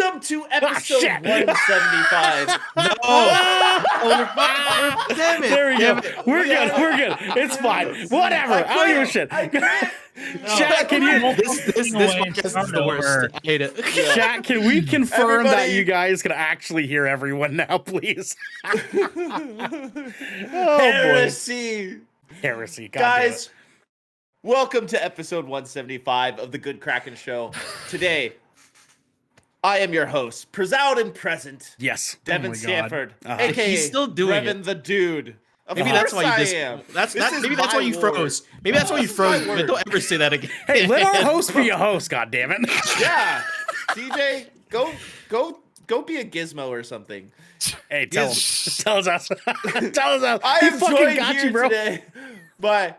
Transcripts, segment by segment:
Welcome to episode 175. No. Damn it. There we go. We're good. It's fine. Whatever. I don't give a shit. Chat, can you? This podcast is the worst. I hate it. Chat, can we confirm that Everybody- you guys can actually hear everyone now, please? Heresy. Heresy. God damn Guys, welcome to episode 175 of the Good Kraken Show. Today, I am your host, proud and present, it. Yes. Devin Oh my God. Stanford, Uh-huh. aka He's still doing Brevin the Dude. Of Maybe course that's why I you am. That's This is maybe that's my why you word. froze. Maybe that's why you This is my froze. But word. don't ever say that again. Hey, let our host be a host, goddammit. Yeah, DJ, go be a gizmo or something. Hey, tell us how. Tell us how. I He am fucking joined got here you, bro. today by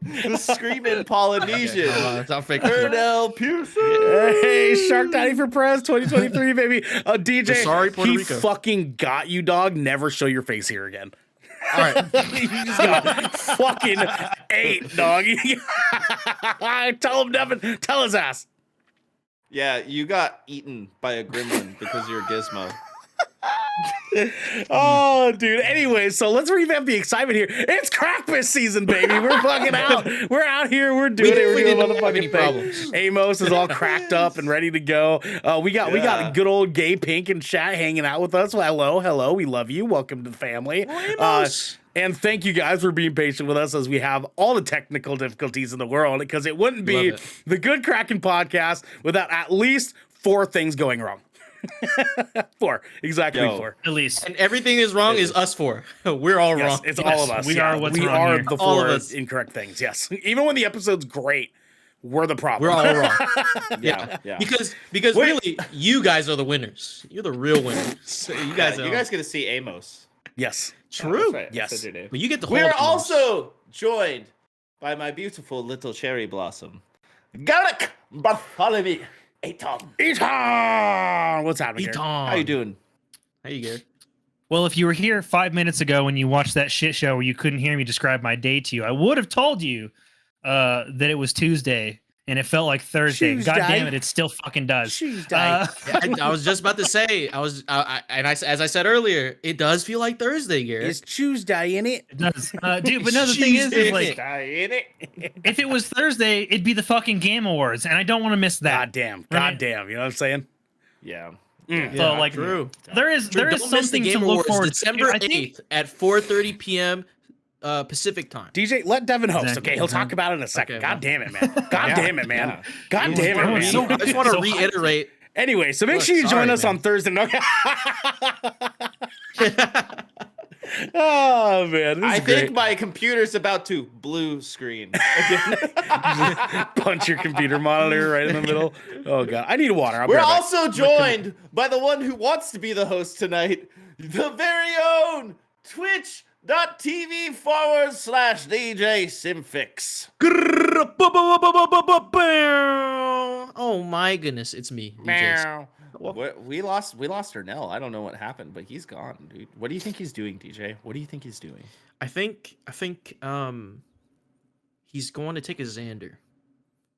the screaming Polynesian, That's how fake. Ernell Pearson. Hey, Shark Daddy for Prez 2023, baby. DJ, Sorry, Puerto he Rico. fucking got you, dog. Never show your face here again. All right. You just got fucking ate, dog. Tell him, Devin. Tell his ass. Yeah, you got eaten by a gremlin because you're a gizmo. Oh, dude. Anyway, so let's revamp the excitement here. It's Crackmas season, baby. We're fucking out. We're out here. We're doing it. We're doing didn't have any motherfucking problems. thing. Amos is all cracked up and ready to go. We got good old gay Pink and chat hanging out with us. Well, hello. We love you. Welcome to the family. And thank you guys for being patient with us as we have all the technical difficulties in the world, because it wouldn't be Love it. the Good Kraken podcast without at least 4 things going wrong. 4. Exactly Yo. 4. At least. And everything is wrong is us four. We're all Yes, wrong. it's Yes, all of us. we yeah. are what's we wrong are here. the All 4 of us. incorrect things. Yes. Even when the episode's great, we're the problem. We're all wrong. Yeah. Because really, you guys are the winners. You're the real winners. So you guys You guys get to see Amos. Yes. true. That's right. Yes. That's what they do. But you get the We whole. are also joined by my beautiful little cherry blossom, Garlic Bartholomew Aton. Eton! What's happening here? How you doing? How you Garrett? Well, if you were here 5 minutes ago when you watched that shit show where you couldn't hear me describe my day to you, I would have told you that it was Tuesday and it felt like Thursday. God Tuesday. damn it, it still fucking does. Tuesday. Yeah, I was just about to say. As I said earlier, it does feel like Thursday, Garrett. It's Tuesday, innit? It does. Dude, but no, the thing is like, if it was Thursday, it'd be the fucking Game Awards, and I don't want to miss that. Goddamn. Right. Goddamn. You know what I'm saying? Yeah. So like, true. there is Don't miss the something to Game look Awards, forward December to. I think 8th at 4:30 p.m. Pacific time. DJ, let Devin host, Exactly. okay? He'll talk about it in a second. Okay, God damn it, man. God damn it, man. God damn it, Bro, man. it's so I just want to So- reiterate. Anyway, so make Look, sure you join sorry, us man. on Thursday. No- Oh, man. This I is think great. my computer's about to blue screen. Punch your computer monitor right in the middle. Oh, God. I need water. I'll be We're right back. also joined by the one who wants to be the host tonight, the very own twitch.tv/DJ Simfix. Oh my goodness, it's me. DJs. We lost Ernell. I don't know what happened, but he's gone, dude. What do you think he's doing, DJ? What do you think he's doing? I think he's going to take a Xander.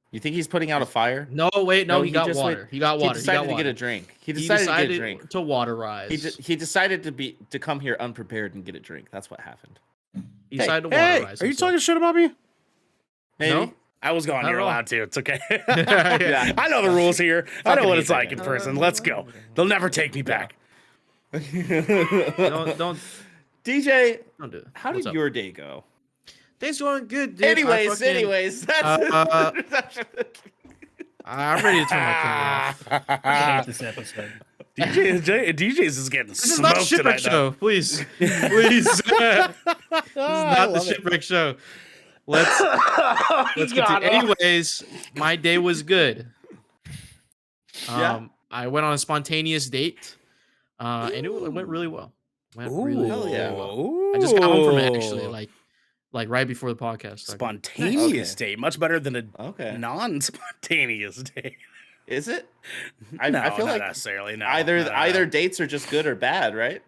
You think he's putting out a fire? No, wait, no, he got just water. went- He got water. He decided got to water. get a drink. He He decided to decided get a drink. to waterize. He decided to come here unprepared and get a drink. That's what happened. He decided to Hey, waterize. are you himself. talking shit about me? Maybe. No? I was gone. Not You're at all. allowed to. It's okay. Yeah. I know the rules here. I know Fucking what it's hate like that in guy. person. Let's go. They'll never take me back. Don't DJ, do it. how What's did up? your day go? Day's going good, dude. Anyways, that's I'm ready to turn my camera off. I hate this episode. DJ's is getting This is smoked not Shipwreck tonight. Show, please. Please. This is not the Shipwreck Show. Let's continue. Anyways, my day was good. Yeah. I went on a spontaneous date, and it went really well. Really hell yeah. well. I just got home from it actually, like right before the podcast started. Spontaneous Okay. date, much better than a Okay. non-spontaneous date. Is it? No, I feel not like necessarily. No, either dates are just good or bad, right?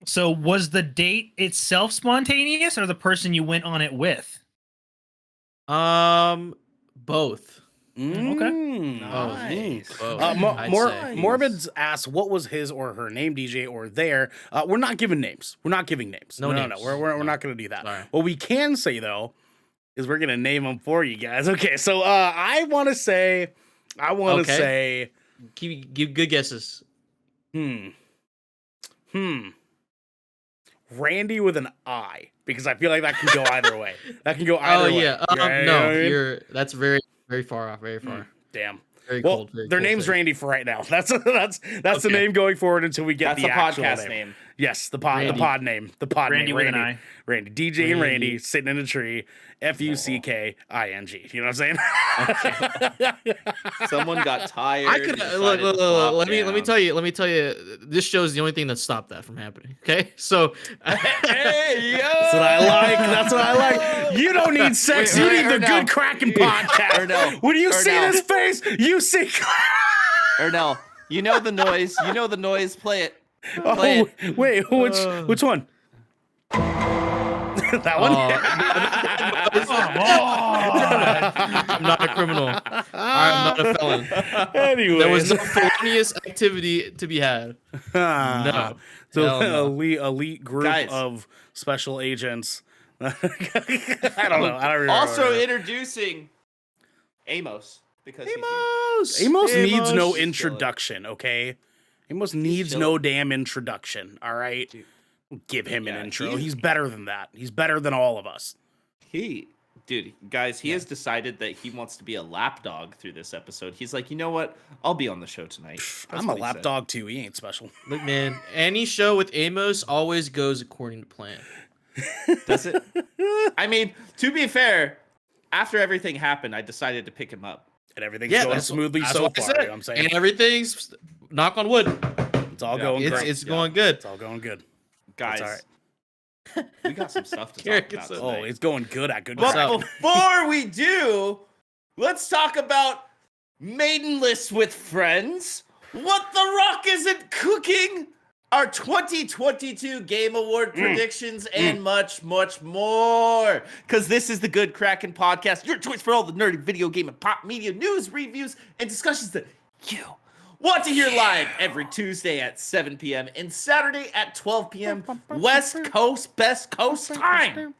So was the date itself spontaneous or the person you went on it with? Both. Mm, Nice. Morbid's asked what was his or her name, DJ, or their. We're not giving names. We're not giving names. No. We're not going to do that. Sorry. What we can say though is we're going to name them for you guys. Okay, so I want to say, Give good guesses. Randy with an I, because I feel like that can go either way. That can go either way. Yeah. That's very, very far off. Very far. Damn. Very Well, cold. Very their cold name's take. Randy for right now. That's the name going forward until we get That's the the actual podcast name. name. Yes, the pod name. The pod Randy name. with an Randy. I. Randy. DJ and Randy sitting in a tree. Fucking. You know what I'm saying? Someone got tired. I could and look. decided to plop Let me down. tell you. Let me tell you. This show is the only thing that stopped that from happening. Okay, so Hey, yo! That's what I like. That's what I like. You don't need sex. You need the Ernell. Good Kraken podcast. Ernell. When you see Ernell. this face, you see. Ernell, you know the noise. You know the noise. Play it. Play Oh, it. wait, which one? That one? I'm not a criminal. I'm not a felon. Anyway, There was no felonious activity to be had. No. So Hell no. elite group Guys. of special agents. I don't know. I don't remember. Also introducing Amos because he's here. Amos needs no Amos. introduction, okay? Amos needs no damn introduction, all right? Dude. Give him an Yeah, intro. He's better than that. He's better than all of us. Dude, guys, he has decided that he wants to be a lapdog through this episode. He's like, you know what? I'll be on the show tonight. That's I'm a what he said. lapdog too. He ain't special. Look, man, any show with Amos always goes according to plan. Does it? I mean, to be fair, after everything happened, I decided to pick him up. And everything's going that's- smoothly that's so what I far. said. You know what I'm saying? And everything's knock on wood. It's all Yeah. going great. It's going good. It's all going good. Guys, all right. we got some stuff to Garrett talk about gets tonight. Oh, it's going good at good. What's Crack. up? Before we do, let's talk about Maidenless with Friends. What the Rock isn't cooking, our 2022 Game Award predictions, and much, much more. Because this is the Good Kraken podcast, your choice for all the nerdy video game and pop media news, reviews, and discussions that you want to hear live every Tuesday at 7 p.m. and Saturday at 12 p.m. West Coast, Best Coast time.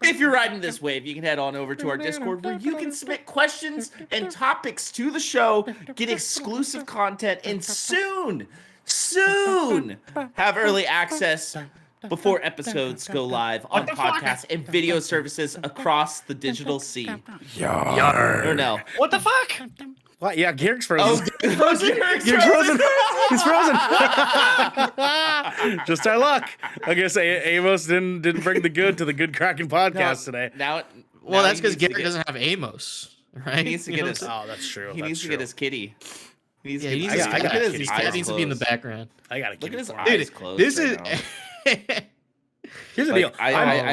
If you're riding this wave, you can head on over to our Discord where you can submit questions and topics to the show, get exclusive content, and soon have early access before episodes go live on podcasts and video services across the digital sea. Ernell. What the fuck? What? Yeah, Garrick's frozen. Garrick's Garrick's frozen. He's frozen. Just our luck. I guess Amos didn't bring the good to the Good Kraken podcast today. Now, Well, that's he because needs to Garrett doesn't have Amos, right? He needs to You get know his. what I'm Oh, that's true. He that's needs to true. get his kitty. He needs saying? to Yeah, he get needs his- to, I got look at kitty. his that eyes needs to be in the closed. background. I got to Look keep at his it. eyes closed. This right is. now. Here's the Like,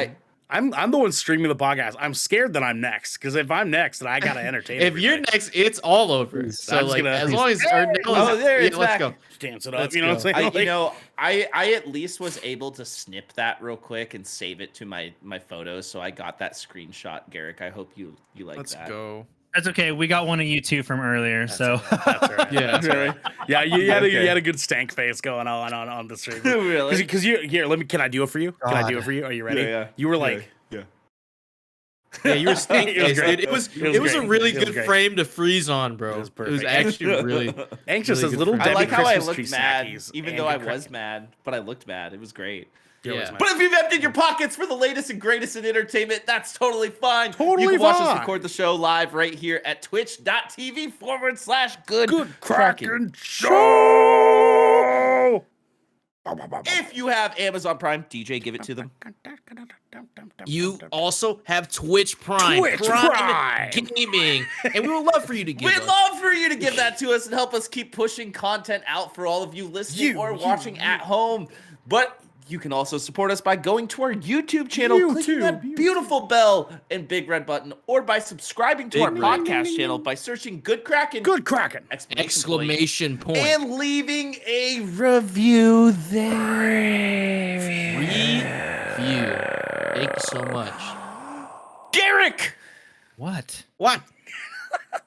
deal. I'm the one streaming the podcast. I'm scared that I'm next because if I'm next, then I gotta entertain. If you're everybody. next, it's all over. So just like, gonna- as long as Ernell Oh, is, there, yeah, it's let's back. go. dance it up, Let's you know what I'm go. saying? I at least was able to snip that real quick and save it to my photos, so I got that screenshot. Garrick, I hope you like Let's that. go. That's okay. We got one of you two from earlier, so That's all right. Yeah, that's That's all right. Yeah, you had Okay. a good stank face going on the stream. Really? Because you here, can I do it for you? Can I do it for you? Are you ready? Yeah. You were like, yeah. Yeah, you were stink It was face, great. dude. It was It was a great. really It was good great. frame to freeze on, bro. It was It was perfect. actually really anxious Really as good little friend. Debbie I like how I Christmas looked tree mad, snackies. even and though I good was crack- mad, but I looked mad. It was great. Here was Yeah. my- But if you've emptied your pockets for the latest and greatest in entertainment, that's totally fine. Totally You can watch us fine. record the show live right here at twitch.tv/good Good Kraken. Kraken show. If you have Amazon Prime, DJ, give it to them. You also have Twitch Prime. Twitch Prime. Gaming. And we would love for you to give We'd us. love for you to give that to us and help us keep pushing content out for all of you listening or watching at home. But you can also support us by going to our YouTube channel, clicking that beautiful bell and big red button, or by subscribing to our podcast channel by searching Good Kraken, Good Kraken. Exclamation point. and leaving a review there. Review. Thank you so much. Garrick! what? What?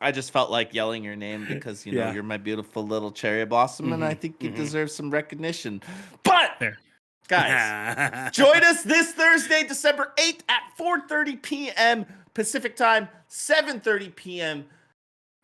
I just felt like yelling your name because you know Yeah. you're my beautiful little cherry blossom, and I think you deserve some recognition. But There. guys, join us this Thursday, December 8th at 4:30 p.m. Pacific Time, 7:30 p.m.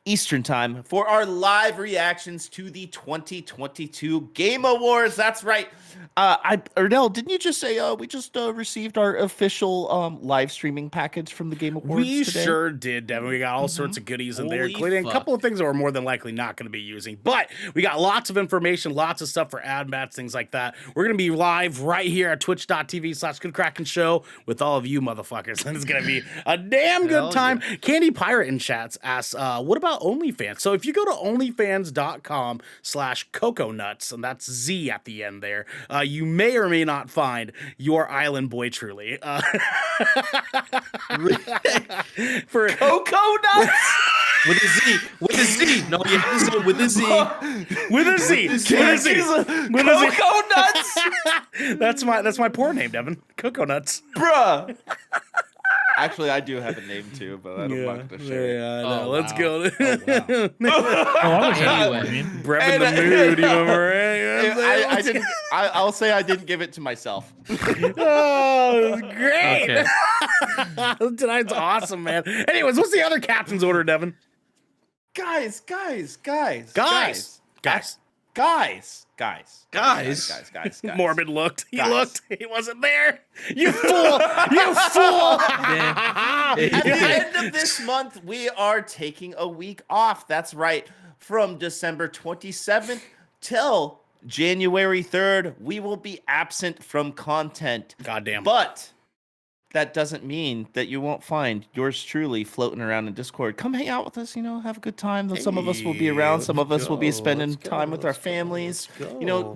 Eastern Time for our live reactions to the 2022 Game Awards. That's right. Ernell, didn't you just say we just received our official live streaming package from the Game Awards We today? sure did, Devin. We got all sorts of goodies in there, Holy including a fuck. couple of things that we're more than likely not going to be using. But we got lots of information, lots of stuff for ad mats, things like that. We're going to be live right here at twitch.tv/GoodKraken Show with all of you motherfuckers. And it's going to be a damn good Hell time. Candy Pirate in chats asks, what about OnlyFans? So if you go to onlyfans.com/coconuts, and that's Z at the end there, you may or may not find your island boy truly. For Cocoa nuts? With a Z. With a Z. No, you have to say with a Z. with a Z. With a Z. With a Z. Cocoa nuts? That's my porn name, Devin. Coconuts. Bruh. Actually, I do have a name too, but I don't want to share it. Yeah, I know. Oh, Let's wow. go. I wish I knew what I Anyway. mean. Brevin the mood, you remember? I didn't. I'll say I didn't give it to myself. Oh, it was great. Okay. Tonight's awesome, man. Anyways, what's the other captain's order, Devin? Guys. Morbid looked. He Guys. looked. He wasn't there. You fool. You fool. At the end of this month, we are taking a week off. That's right. From December 27th till January 3rd, we will be absent from content. Goddamn. But that doesn't mean that you won't find yours truly floating around in Discord. Come hang out with us, have a good time. Though some of us will be around, some of us will be spending time with our families.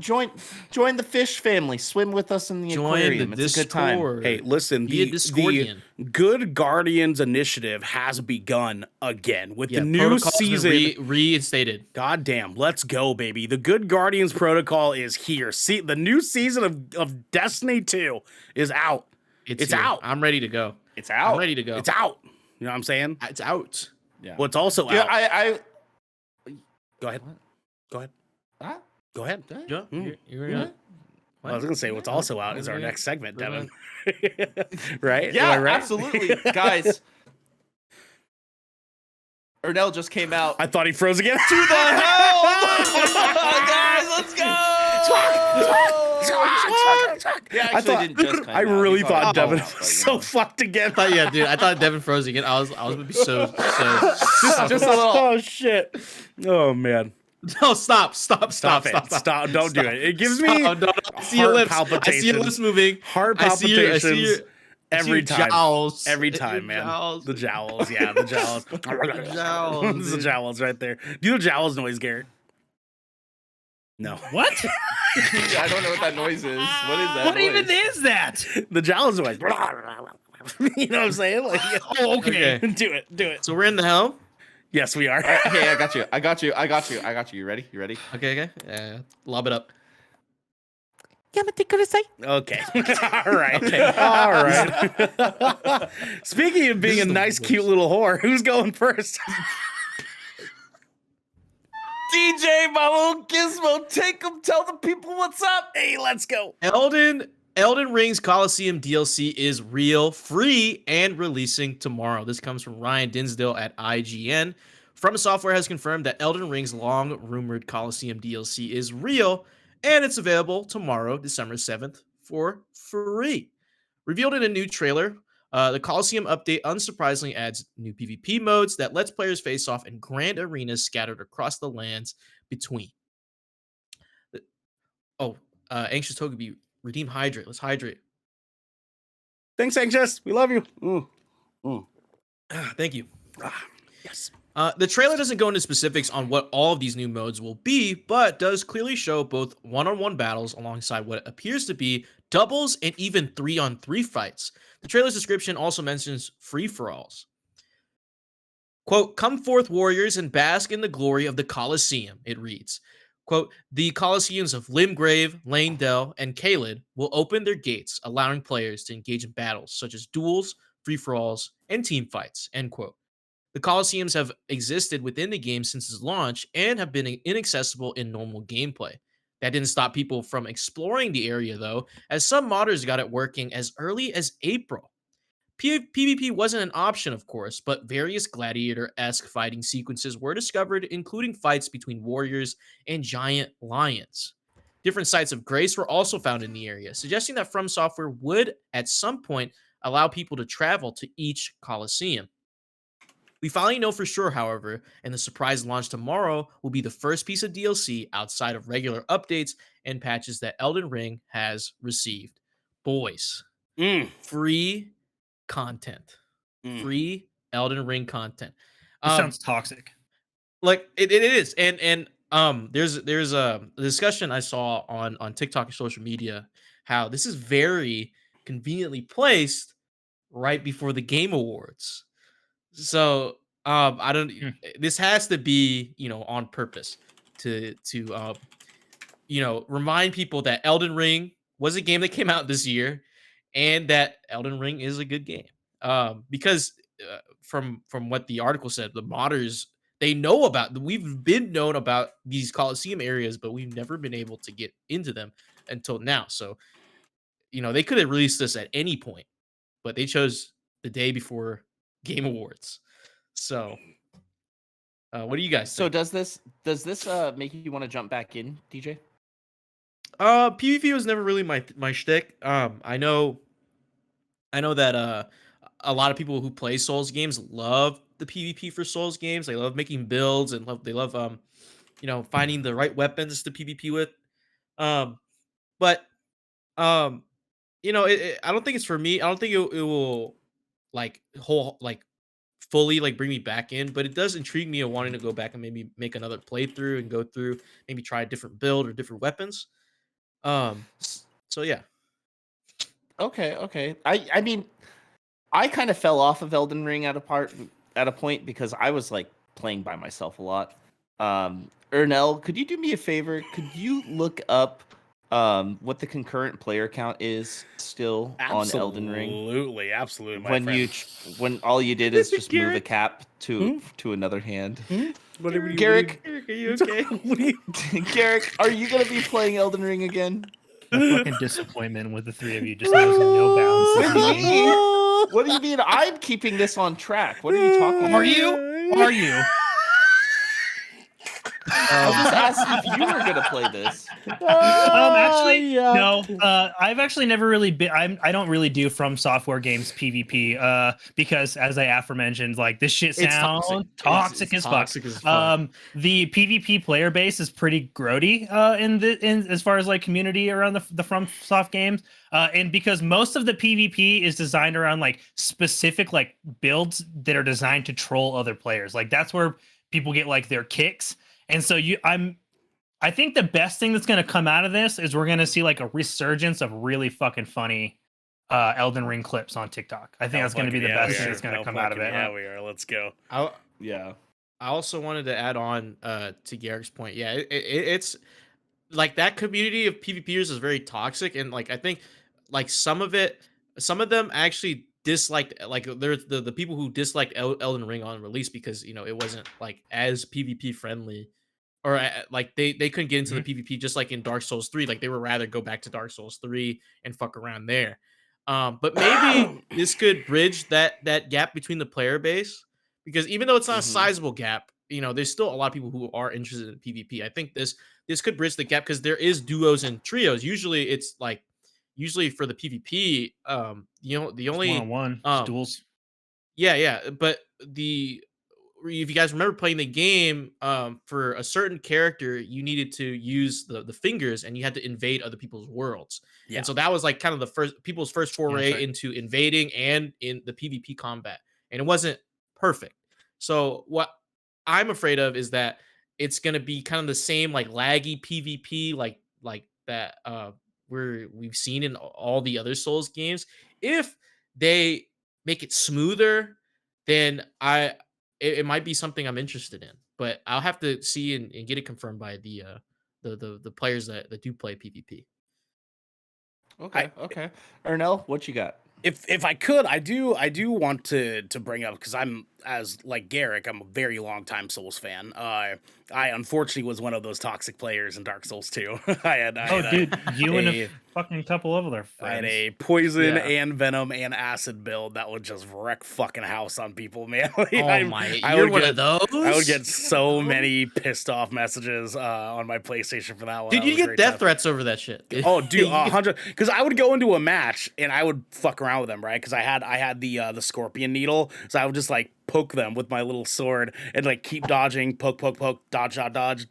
Join the fish family, swim with us in the aquarium. It's a good time. Discord. Hey, listen, Be a the Discordian. Good Guardians initiative has begun again with Yeah, the new protocol's been season. reinstated. Goddamn, let's go, baby. The Good Guardians protocol is here. See, the new season of Destiny 2 is out. It's here. out. I'm ready to go. It's out. I'm ready to go. It's out. You know what I'm saying? It's out. Yeah. What's also Yeah, out. Go ahead. Go ahead. Huh? Go ahead. Yeah, you're gonna. I was gonna say what's also out is our next segment, Devin. Right? Yeah, Am I right? absolutely. Guys, Ernell just came out. I thought he froze again. To the hell! Guys, let's go! Yeah, I thought, didn't just come I out. really He thought probably Devin came out, was so fucked again. Yeah, dude. I thought Devin froze again. I was gonna be so. Just a little. Oh shit. Oh man. No, stop. Stop. Don't do it. It gives me No. I see your lips. I see your palpitations. lips moving. Heart I see your- I see palpitations. your- Every your time. jowls. Every Your time, man. jowls. The jowls. Yeah, the jowls. jowls, This is the dude. jowls right there. Do the jowls noise, Garrett? No. What? I don't know what that noise is. What is that? What noise? even is that? The jowls noise. You know what I'm saying? Like, Oh, okay. Okay. do it. So we're in the helm. Yes, we are. Hey, I got you. You ready? Okay. Yeah. Lob it up. Okay. All right. All right. Speaking of being a nice, cute little whore, who's going first? DJ, my little gizmo, take him. Tell the people what's up. Hey, let's go. Elden Ring's Coliseum DLC is real, free, and releasing tomorrow. This comes from Ryan Dinsdale at IGN. From Software has confirmed that Elden Ring's long-rumored Coliseum DLC is real, and it's available tomorrow, December 7th, for free. Revealed in a new trailer, the Coliseum update unsurprisingly adds new PvP modes that lets players face off in grand arenas scattered across the lands between. Anxious Togepi, redeem Hydrate. Let's hydrate. Thanks, Anxious. We love you. Thank you. Yes. The trailer doesn't go into specifics on what all of these new modes will be, but does clearly show both one-on-one battles alongside what appears to be doubles and even 3-on-3 fights. The trailer's description also mentions free-for-alls. Quote, "Come forth, warriors, and bask in the glory of the Colosseum," it reads. Quote, "The Colosseums of Limgrave, Lanedell, and Caelid will open their gates, allowing players to engage in battles such as duels, free-for-alls, and team fights," end quote. The Colosseums have existed within the game since its launch and have been inaccessible in normal gameplay. That didn't stop people from exploring the area, though, as some modders got it working as early as April. PvP wasn't an option, of course, but various gladiator-esque fighting sequences were discovered, including fights between warriors and giant lions. Different sites of grace were also found in the area, suggesting that From Software would, at some point, allow people to travel to each Colosseum. We finally know for sure, however, and the surprise launch tomorrow will be the first piece of DLC outside of regular updates and patches that Elden Ring has received. Boys, free content. Free Elden Ring content. This sounds toxic. Like it is. And there's a discussion I saw on TikTok and social media how this is very conveniently placed right before the Game Awards. So I don't this has to be, on purpose to remind people that Elden Ring was a game that came out this year and that Elden Ring is a good game. Because from what the article said, the modders, they know about, we've been known about these Coliseum areas, but we've never been able to get into them until now. So, they could have released this at any point, but they chose the day before Game Awards. So, what do you guys think? So does this make you want to jump back in, DJ? PvP was never really my shtick. I know that a lot of people who play Souls games love the PvP for Souls games. They love making builds and they love finding the right weapons to PvP with. But I don't think it's for me. I don't think it will fully bring me back in, but it does intrigue me of wanting to go back and maybe make another playthrough and go through, maybe try a different build or different weapons. So yeah. Okay. I mean, I kind of fell off of Elden Ring at a point because I was playing by myself a lot. Ernell, could you do me a favor? Could you look up what the concurrent player count is still on Elden Ring? Absolutely. When all you did is just move a cap to another hand. Garrick, Are you okay? Garrick, are you gonna be playing Elden Ring again? The fucking disappointment with the three of you just knows no bounds. What do you mean? I'm keeping this on track. What are you talking about? Are you? I was just asking if you were gonna play this. Actually, no. I've actually never really been. I don't really do From Software games PvP. Because as I aforementioned, this shit sounds toxic as fuck. The PvP player base is pretty grody. In as far as community around the From Soft games. And because most of the PvP is designed around specific builds that are designed to troll other players. That's where people get their kicks. And so I think the best thing that's going to come out of this is we're going to see a resurgence of really fucking funny Elden Ring clips on TikTok. I think that's going to be the best thing that's going to come out of it. Yeah, we are. Let's go. I also wanted to add on to Garrick's point. Yeah, it's that community of PvPers is very toxic, and I think some of them actually disliked there's the people who disliked Elden Ring on release because it wasn't as PvP friendly. Or they couldn't get into the PvP just like in Dark Souls 3. They would rather go back to Dark Souls 3 and fuck around there. But maybe this could bridge that gap between the player base, because even though it's not a sizable gap, there's still a lot of people who are interested in PvP. I think this could bridge the gap because there is duos and trios. Usually it's for the PvP. The only one-on-one duels. Yeah, but if you guys remember playing the game, for a certain character, you needed to use the fingers and you had to invade other people's worlds. Yeah. And so that was kind of people's first foray into invading and in the PvP combat. And it wasn't perfect. So what I'm afraid of is that it's going to be kind of the same laggy PvP like that we've seen in all the other Souls games. If they make it smoother, then it might be something I'm interested in, but I'll have to see and get it confirmed by the players that do play PvP. Okay. Ernell, what you got? If I could, I do want to bring up, because I'm as like Garrick, I'm a very long time Souls fan. I unfortunately was one of those toxic players in Dark Souls 2. Dude, you and a fucking couple of other friends. I had a poison and venom and acid build that would just wreck fucking house on people, man. Like, you're one of those? I would get so many pissed off messages on my PlayStation for that one. Dude, you get death threats over that shit. Oh, dude, 100. Because I would go into a match and I would fuck around with them, right? Because I had the scorpion needle, so I would just like poke them with my little sword and like keep dodging, poke, dodge,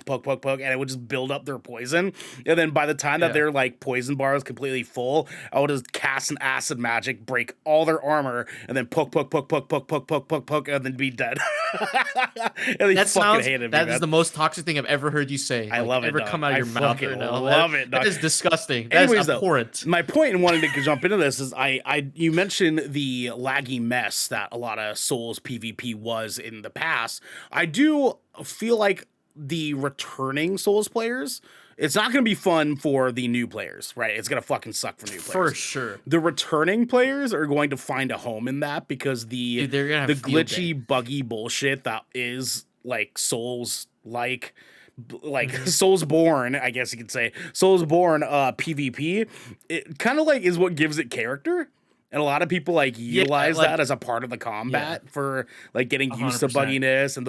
poke, and it would just build up their poison. And then by the time that their like poison bar is completely full, I would just cast an acid magic, break all their armor, and then poke, and then be dead. And they fucking hated me. That is the most toxic thing I've ever heard you say. I love it. Ever come out of your mouth? I love it. That is disgusting. Anyways, that is abhorrent. My point in wanting to jump into this is you mentioned the laggy mess that a lot of Souls PvP was in the past. I do feel like the returning Souls players, it's not going to be fun for the new players, right? It's going to fucking suck for new players. For sure. The returning players are going to find a home in that because the glitchy, buggy bullshit that is like Souls like Soulsborne, I guess you could say, Soulsborne PvP, it kind of like is what gives it character. And a lot of people like utilize that as a part of the combat for like getting used 100%. To bugginess, and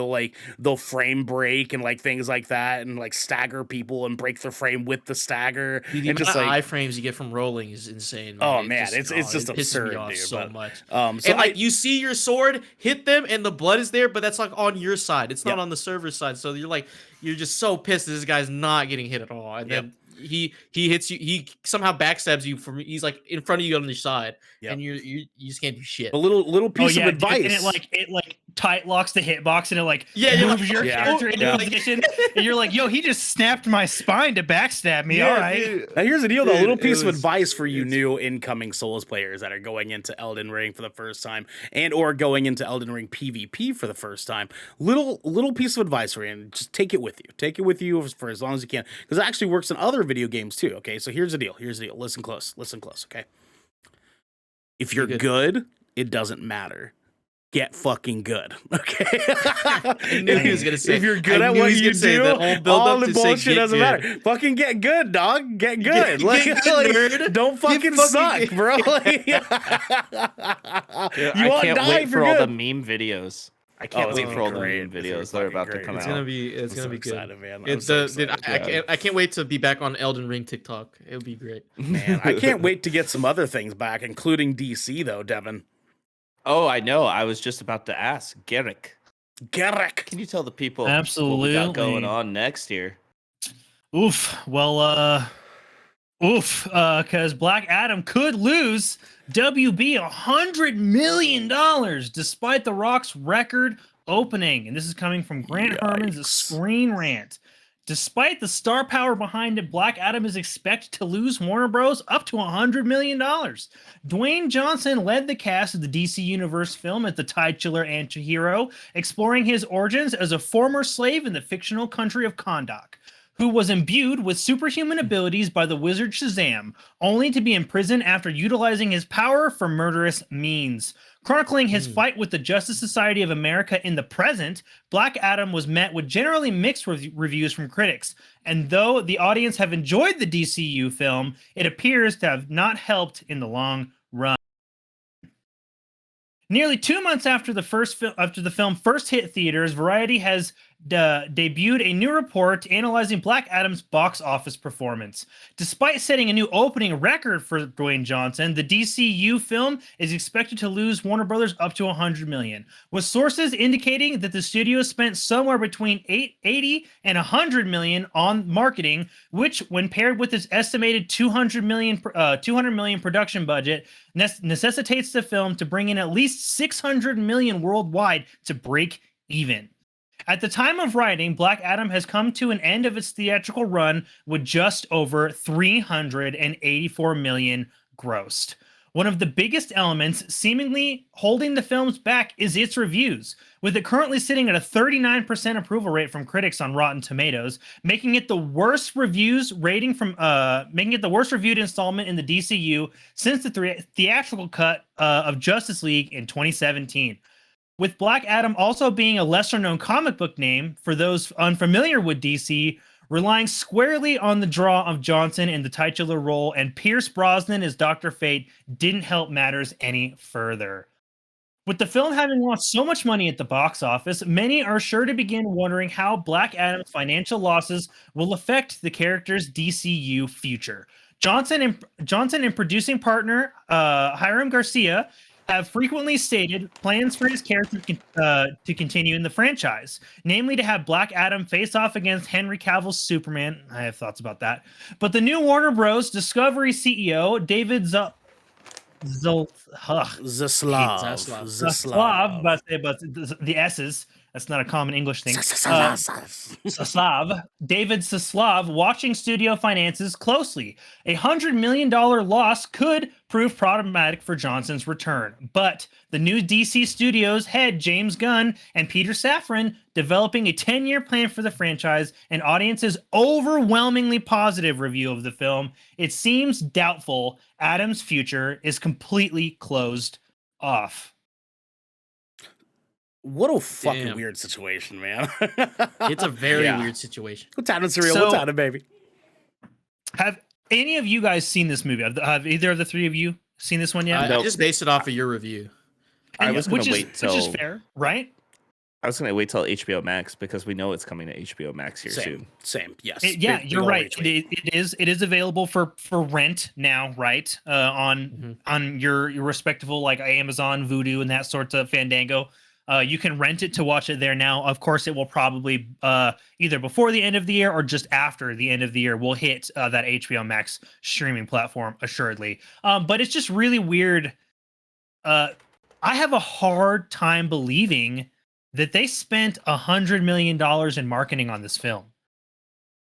they'll frame break and like things like that, and like stagger people and break their frame with the stagger. Dude, the amount of iframes you get from rolling is insane. Man. Oh man, it's just absurd, dude. So much. So and like you see your sword hit them and the blood is there, but that's like on your side. It's not on the server side. So you're just so pissed that this guy's not getting hit at all, and then he hits you. He somehow backstabs you from. He's like in front of you on your side, and you just can't do shit. A little piece of advice. And it tight locks the hitbox, and it moves your character into position. And you're like, yo, he just snapped my spine to backstab me. All right. Dude. Now here's the deal, though. A little piece of advice for you new incoming Souls players that are going into Elden Ring for the first time, and or going into Elden Ring PvP for the first time. Little piece of advice for you, and just take it with you. Take it with you for as long as you can, because it actually works in other video games too. Okay, so here's the deal. Listen close. Okay, if you're good, it doesn't matter. Get fucking good. Okay. I knew he was gonna say. If you're good at what you do, all the bullshit doesn't matter. Fucking get good, dog. Get good. Get good, don't fucking suck, bro. I can't wait for all the meme videos. I can't wait for all the meme videos that are about to come out. It's gonna be good. Excited, man. I can't wait to be back on Elden Ring TikTok. It would be great. Man, I can't wait to get some other things back, including DC though, Devin. Oh, I know. I was just about to ask. Garrick. Can you tell the people absolutely what we got going on next year? Because Black Adam could lose WB $100 million despite The Rock's record opening. And this is coming from Grant Herman's Screen Rant. Despite the star power behind it, Black Adam is expected to lose Warner Bros. Up to $100 million. Dwayne Johnson led the cast of the DC Universe film as the titular anti-hero, exploring his origins as a former slave in the fictional country of Kahndaq, who was imbued with superhuman abilities by the wizard Shazam, only to be imprisoned after utilizing his power for murderous means. Chronicling his fight with the Justice Society of America in the present, Black Adam was met with generally mixed reviews from critics. And though the audience have enjoyed the DCU film, it appears to have not helped in the long run. Nearly 2 months after the film first hit theaters, Variety has debuted a new report analyzing Black Adam's box office performance. Despite setting a new opening record for Dwayne Johnson, the DCU film is expected to lose Warner Brothers up to $100 million, with sources indicating that the studio spent somewhere between $80 and $100 million on marketing, which, when paired with its estimated $200 million production budget, necessitates the film to bring in at least $600 million worldwide to break even. At the time of writing, Black Adam has come to an end of its theatrical run with just over $384 million grossed. One of the biggest elements seemingly holding the films back is its reviews, with it currently sitting at a 39% approval rate from critics on Rotten Tomatoes, making it the worst reviewed installment in the DCU since the theatrical cut of Justice League in 2017. With Black Adam also being a lesser-known comic book name for those unfamiliar with DC, relying squarely on the draw of Johnson in the titular role and Pierce Brosnan as Dr. Fate didn't help matters any further. With the film having lost so much money at the box office, many are sure to begin wondering how Black Adam's financial losses will affect the character's DCU future. Johnson and producing partner Hiram Garcia have frequently stated plans for his character to continue in the franchise, namely to have Black Adam face off against Henry Cavill's Superman. I have thoughts about that. But the new Warner Bros. Discovery CEO, David Zaslav, but the S's. That's not a common English thing. Zaslav, David Zaslav, watching studio finances closely. $100 million loss could prove problematic for Johnson's return. But the new DC Studios head, James Gunn, and Peter Safran, developing a 10-year plan for the franchise, and audiences' overwhelmingly positive review of the film, it seems doubtful Adam's future is completely closed off. What a fucking weird situation, man. It's a very weird situation. What's happening, Surreal? What's happening, baby? Have any of you guys seen this movie? Have either of the three of you seen this one yet? I just based it off of your review. I was going to wait till... Which is fair, right? I was going to wait till HBO Max because we know it's coming to HBO Max here soon. Same, yes. You're right. It is available for rent now, right? On your respectable like Amazon, Vudu, and that sort of Fandango. You can rent it to watch it there now. Of course, it will probably either before the end of the year or just after the end of the year will hit that HBO Max streaming platform, assuredly. But it's just really weird. I have a hard time believing that they spent $100 million in marketing on this film.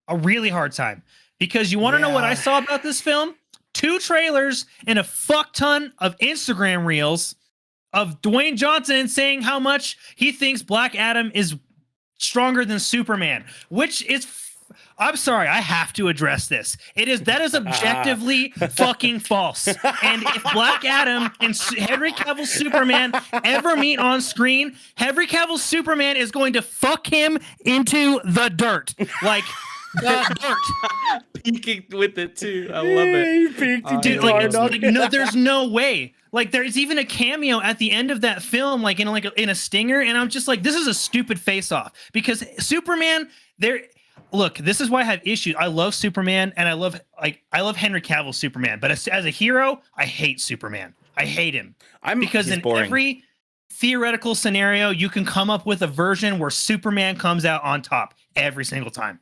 A really hard time. Because you want to know what I saw about this film? 2 trailers and a fuck ton of Instagram reels of Dwayne Johnson saying how much he thinks Black Adam is stronger than Superman, which is, I'm sorry, I have to address this. That is objectively fucking false. And if Black Adam and Henry Cavill's Superman ever meet on screen, Henry Cavill's Superman is going to fuck him into the dirt. Like, the dirt. Peeking with it too. I love it. Dude, no, there's no way. Like, there's even a cameo at the end of that film, like in a stinger, and I'm just like, this is a stupid face-off because Superman. Look, this is why I have issues. I love Superman, and I love Henry Cavill's Superman, but as a hero, I hate Superman. I hate him because in every theoretical scenario, you can come up with a version where Superman comes out on top every single time.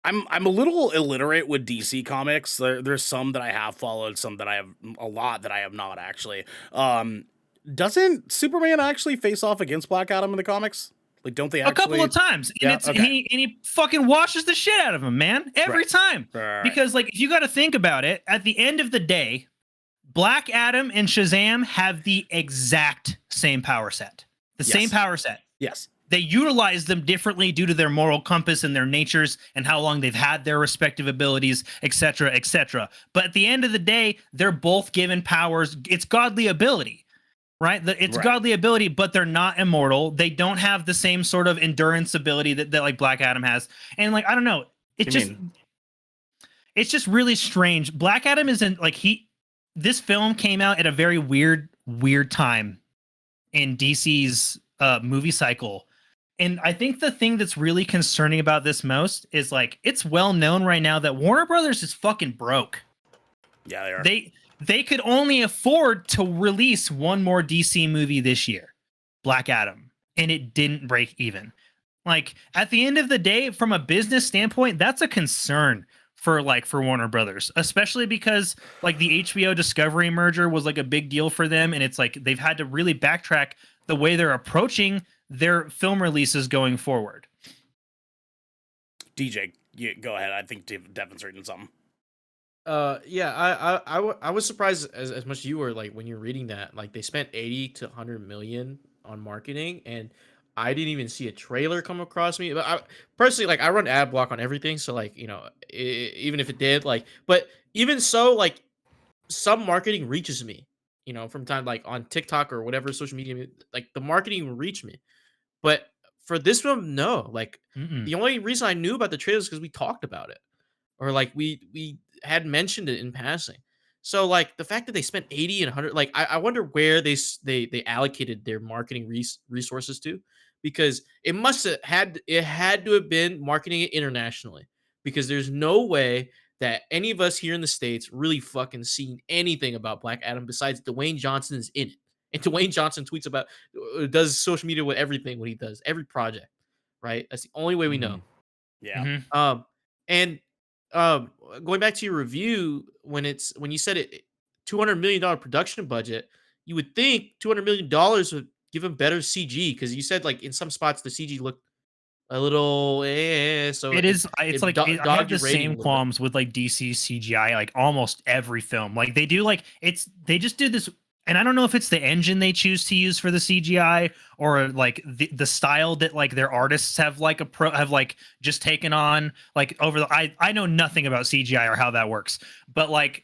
I'm a little illiterate with DC comics. There's some that I have followed, some that I have a lot that I have not actually. Doesn't Superman actually face off against Black Adam in the comics? Like, don't they actually? A couple of times, and he fucking washes the shit out of him, man, every time. Right. Because like, if you got to think about it, at the end of the day, Black Adam and Shazam have the exact same power set. Same power set. Yes. They utilize them differently due to their moral compass and their natures and how long they've had their respective abilities, etc., etc. But at the end of the day, they're both given powers. It's godly ability, right? It's godly ability, but they're not immortal. They don't have the same sort of endurance ability that like Black Adam has. And like, I don't know. It's just really strange. Black Adam isn't like this film came out at a very weird time in DC's movie cycle. And I think the thing that's really concerning about this most is like, it's well known right now that Warner Brothers is fucking broke. Yeah, they are. They could only afford to release one more DC movie this year, Black Adam, and it didn't break even. Like, at the end of the day, from a business standpoint, that's a concern for Warner Brothers, especially because like the HBO Discovery merger was like a big deal for them, and it's like they've had to really backtrack the way they're approaching their film releases going forward. DJ, go ahead. I think Devin's reading something. I was surprised as much as you were, like, when you're reading that, like, they spent 80 to 100 million on marketing, and I didn't even see a trailer come across me. But I personally, like, I run ad block on everything, so like, you know, even if it did, like, but even so, like, some marketing reaches me, from time like on TikTok or whatever social media, like the marketing will reach me. But for this one, no. Like the only reason I knew about the trailer is because we talked about it, or like we had mentioned it in passing. So like the fact that they spent 80 and 100, like I wonder where they allocated their marketing resources to, because it had to have been marketing it internationally, because there's no way that any of us here in the States really fucking seen anything about Black Adam besides Dwayne Johnson is in it. And Dwayne Johnson tweets about, does social media with everything, what he does, every project, right? That's the only way we know. Yeah. And going back to your review, when you said it, $200 million production budget, you would think $200 million would give him better CG, because you said like in some spots the CG looked a little so it is it's like I have dogged the your rating a same little bit. qualms with like DC CGI, like almost every film. Like they do, like they just do this, and I don't know if it's the engine they choose to use for the CGI, or like the style that like their artists have like have like just taken on like over the I know nothing about CGI or how that works, but like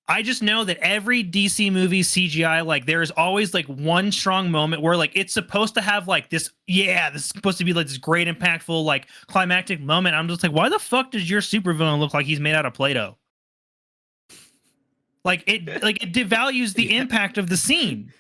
I just know that every DC movie CGI, like there is always like one strong moment where like it's supposed to have like this is supposed to be like this great impactful like climactic moment. I'm just like, why the fuck does your supervillain look like he's made out of Play-Doh? Like it devalues the impact of the scene.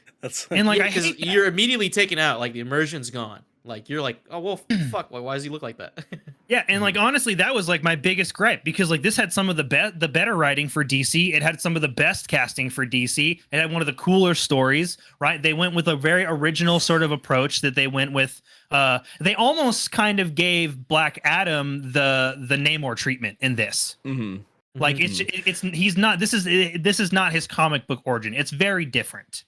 And like because you're immediately taken out, like the immersion's gone. Like you're like, oh well, fuck, why does he look like that? Yeah, and like honestly, that was like my biggest gripe, because like this had some of the better writing for DC. It had some of the best casting for DC. It had one of the cooler stories, right? They went with a very original sort of approach that they went with. They almost kind of gave Black Adam the Namor treatment in this. Like he's not. This is not his comic book origin. It's very different.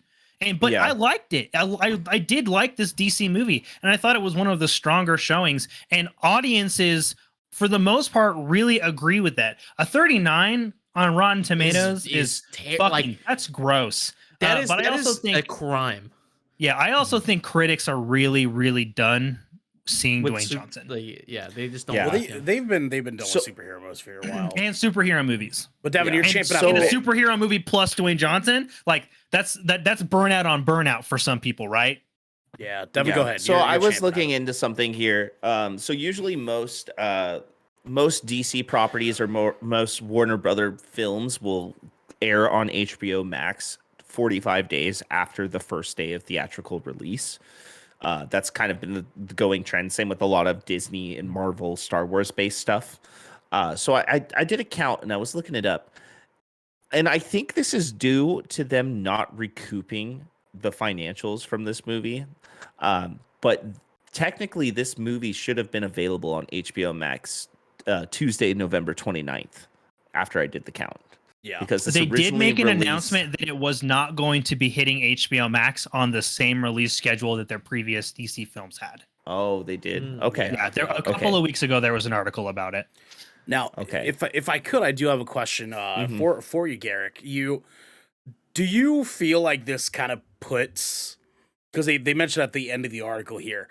But I liked it. I did like this DC movie, and I thought it was one of the stronger showings. And audiences, for the most part, really agree with that. A 39 on Rotten Tomatoes is fucking, like, that's gross. That is think a crime. Yeah, I also think critics are really, really done seeing Dwayne Johnson. They just don't. Yeah, like him. they've been doing superhero movies for a while, and superhero movies. But Devin, you're champing out a superhero movie plus Dwayne Johnson. Like that's burnout on burnout for some people, right? Yeah, Devin, go ahead. So I was looking into something here. So usually most DC properties or most Warner Brother films will air on HBO Max 45 days after the first day of theatrical release. That's kind of been the going trend. Same with a lot of Disney and Marvel, Star Wars based stuff. So I did a count and I was looking it up. And I think this is due to them not recouping the financials from this movie. But technically, this movie should have been available on HBO Max Tuesday, November 29th, after I did the count. Yeah, because they did make an announcement that it was not going to be hitting HBO Max on the same release schedule that their previous DC films had. Oh, they did. Okay. Yeah, a couple of weeks ago there was an article about it. Now, if I could, I do have a question for you, Garrick. Do you feel like this kind of puts, because they mentioned at the end of the article here,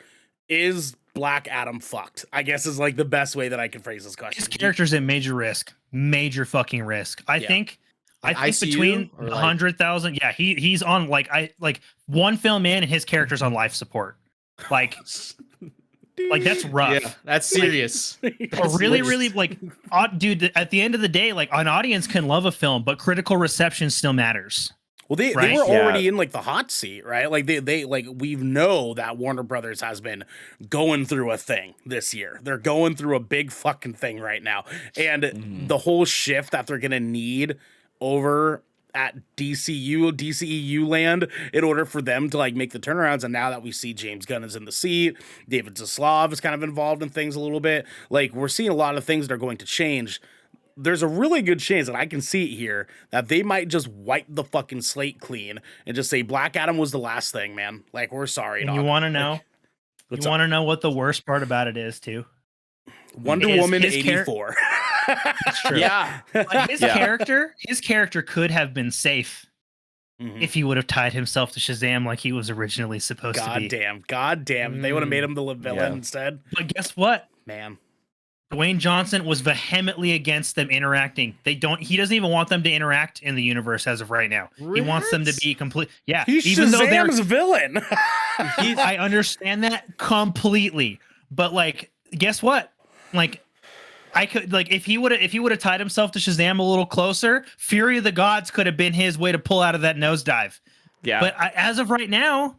is Black Adam fucked? I guess is like the best way that I can phrase this question. His character's in major fucking risk. I think between 100,000, he's on like one film in and his character's on life support. Like that's rough. Yeah, that's serious. Really like, dude, at the end of the day, like an audience can love a film, but critical reception still matters. Well, they were already in like the hot seat, right? Like they like we know that Warner Brothers has been going through a thing this year. They're going through a big fucking thing right now, and the whole shift that they're gonna need over at DCEU land in order for them to like make the turnarounds. And now that we see James Gunn is in the seat, David Zaslav is kind of involved in things a little bit. Like we're seeing a lot of things that are going to change. There's a really good chance that I can see it here that they might just wipe the fucking slate clean and just say Black Adam was the last thing, man. Like, we're sorry. And you want to know? You want to know what the worst part about it is, too? Wonder Woman 84. That's true. Yeah. His character could have been safe if he would have tied himself to Shazam like he was originally supposed to be. God damn. They would have made him the villain instead. But guess what? Man. Dwayne Johnson was vehemently against them interacting. He doesn't even want them to interact in the universe as of right now. He wants them to be complete. Yeah. He's Shazam's villain. I understand that completely. But like, guess what? Like, I could if he would have tied himself to Shazam a little closer, Fury of the Gods could have been his way to pull out of that nosedive. Yeah. But as of right now,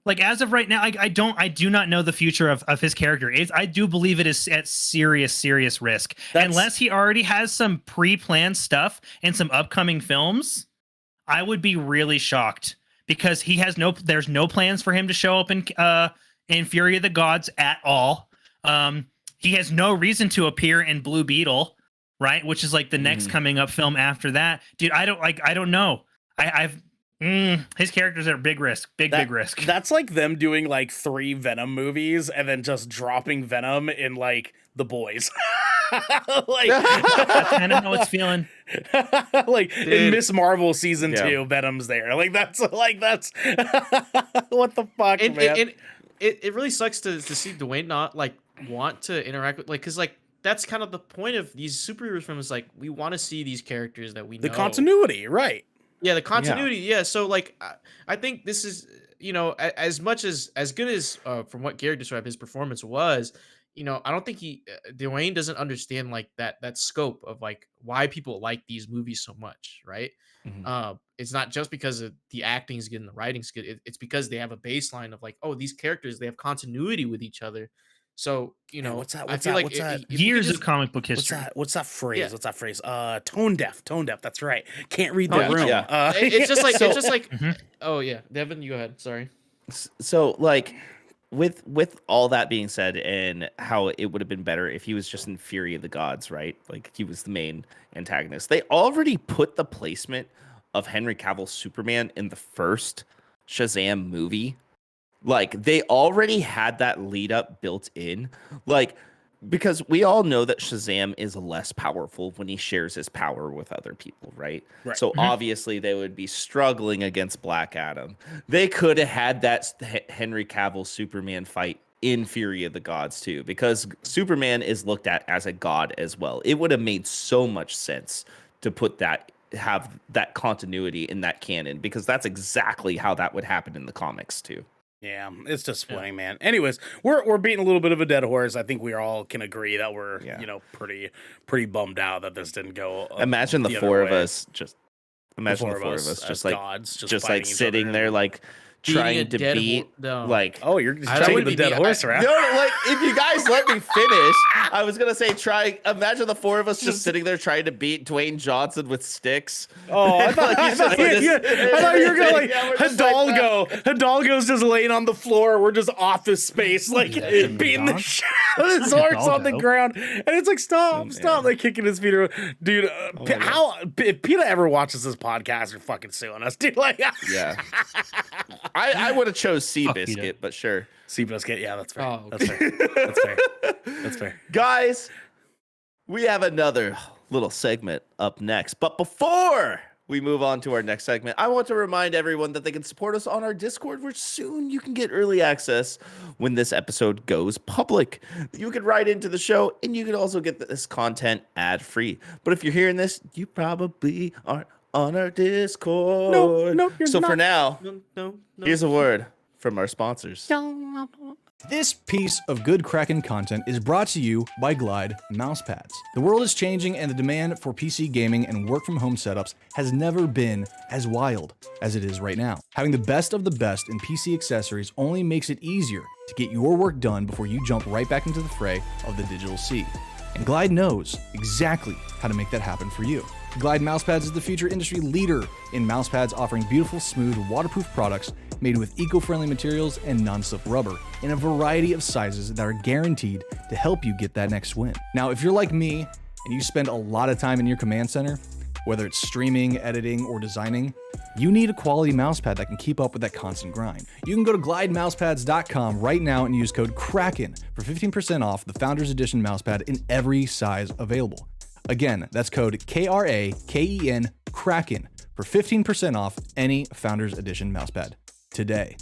I do not know the future of his character. I do believe it is at serious risk. Unless he already has some pre-planned stuff and some upcoming films, I would be really shocked because there's no plans for him to show up in Fury of the Gods at all. He has no reason to appear in Blue Beetle, right? Which is like the next coming up film after that. Dude, I don't know. His characters are big risk. Big risk. That's like them doing like 3 Venom movies and then just dropping Venom in like The Boys. Like that's kind of how it's feeling. Like in Miss Marvel season 2, Venom's there. Like that's what the fuck, man. It really sucks to see Dwayne not like want to interact with, like, because like that's kind of the point of these superhero films. Like, we want to see these characters that we know. The continuity, right? Yeah, the continuity. Yeah. So like, I think this is, as much as good as from what Gary described his performance was, I don't think Dwayne doesn't understand like that scope of like why people like these movies so much, right? It's not just because of the acting's good and the writing's good. It's because they have a baseline of like, oh, these characters, they have continuity with each other. So, what's that? I feel like years of comic book history. What's that phrase? Yeah. What's that phrase? Tone deaf. That's right. Can't read the room. Yeah. It's just like, oh yeah, Devin, you go ahead. Sorry. So like, with all that being said, and how it would have been better if he was just in Fury of the Gods, right? Like, he was the main antagonist. They already put the placement of Henry Cavill's Superman in the first Shazam movie. Like, they already had that lead up built in. Like, because we all know that Shazam is less powerful when he shares his power with other people, right? So obviously they would be struggling against Black Adam. They could have had that Henry Cavill Superman fight in Fury of the Gods too, because Superman is looked at as a god as well. It would have made so much sense to have that continuity in that canon, because that's exactly how that would happen in the comics too. Yeah, it's disappointing, man. Anyways, we're beating a little bit of a dead horse. I think we all can agree that we're pretty bummed out that this didn't go. Imagine the four of us just like gods, just like sitting there like trying to beat like you're just taking the dead horse around. No, like, if you guys let me finish, I was gonna say imagine the four of us just sitting there trying to beat Dwayne Johnson with sticks. Oh, I thought you were gonna like Hidalgo's just laying on the floor. We're just Office Space, like beating the shit out of his horse on the ground, and it's like stop, like kicking his feet around. Dude. If PETA ever watches this podcast, you're fucking suing us, dude. Like, yeah. I would have chose Seabiscuit, but sure. Seabiscuit, yeah, that's fair. Oh, okay. That's fair. Guys, we have another little segment up next. But before we move on to our next segment, I want to remind everyone that they can support us on our Discord, where soon you can get early access when this episode goes public. You can write into the show, and you can also get this content ad-free. But if you're hearing this, you probably aren't on our Discord. No, you're so not. For now, No. here's a word from our sponsors. This piece of good Kraken content is brought to you by Glide mousepads. The world is changing, and the demand for PC gaming and work from home setups has never been as wild as it is right now. Having the best of the best in PC accessories only makes it easier to get your work done before you jump right back into the fray of the digital sea. And Glide knows exactly how to make that happen for you. Glide Mousepads is the future industry leader in mousepads, offering beautiful, smooth, waterproof products made with eco-friendly materials and non-slip rubber in a variety of sizes that are guaranteed to help you get that next win. Now, if you're like me and you spend a lot of time in your command center, whether it's streaming, editing, or designing, you need a quality mousepad that can keep up with that constant grind. You can go to glidemousepads.com right now and use code KRAKEN for 15% off the Founders Edition mousepad in every size available. Again, that's code KRAKEN, Kraken, for 15% off any Founders Edition mousepad today.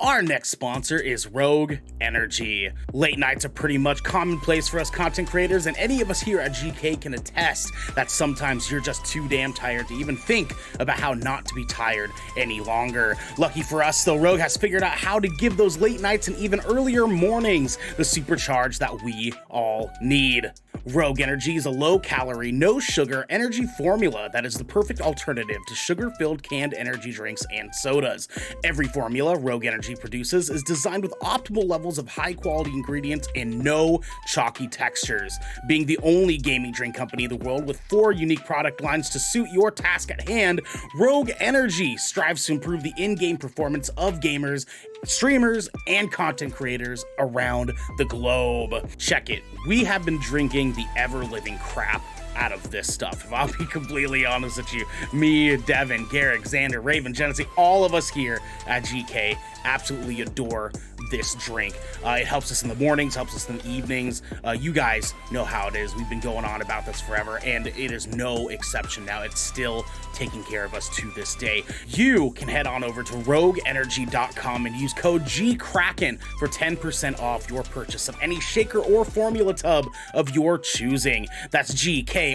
Our next sponsor is Rogue Energy. Late nights are pretty much commonplace for us content creators, and any of us here at GK can attest that sometimes you're just too damn tired to even think about how not to be tired any longer. Lucky for us, though, Rogue has figured out how to give those late nights and even earlier mornings the supercharge that we all need. Rogue Energy is a low-calorie, no-sugar energy formula that is the perfect alternative to sugar-filled canned energy drinks and sodas. Every formula Rogue Energy produces is designed with optimal levels of high-quality ingredients and no chalky textures. Being the only gaming drink company in the world with 4 unique product lines to suit your task at hand, Rogue Energy strives to improve the in-game performance of gamers, streamers, and content creators around the globe. Check it. We have been drinking the ever-living crap out of this stuff. If I'll be completely honest with you, me, Devin, Garrick, Xander, Raven, Genesee, all of us here at GK absolutely adore this drink. It helps us in the mornings, helps us in the evenings. You guys know how it is. We've been going on about this forever, and it is no exception now. It's still taking care of us to this day. You can head on over to rogueenergy.com and use code GKRAKEN for 10% off your purchase of any shaker or formula tub of your choosing. That's GKRAKEN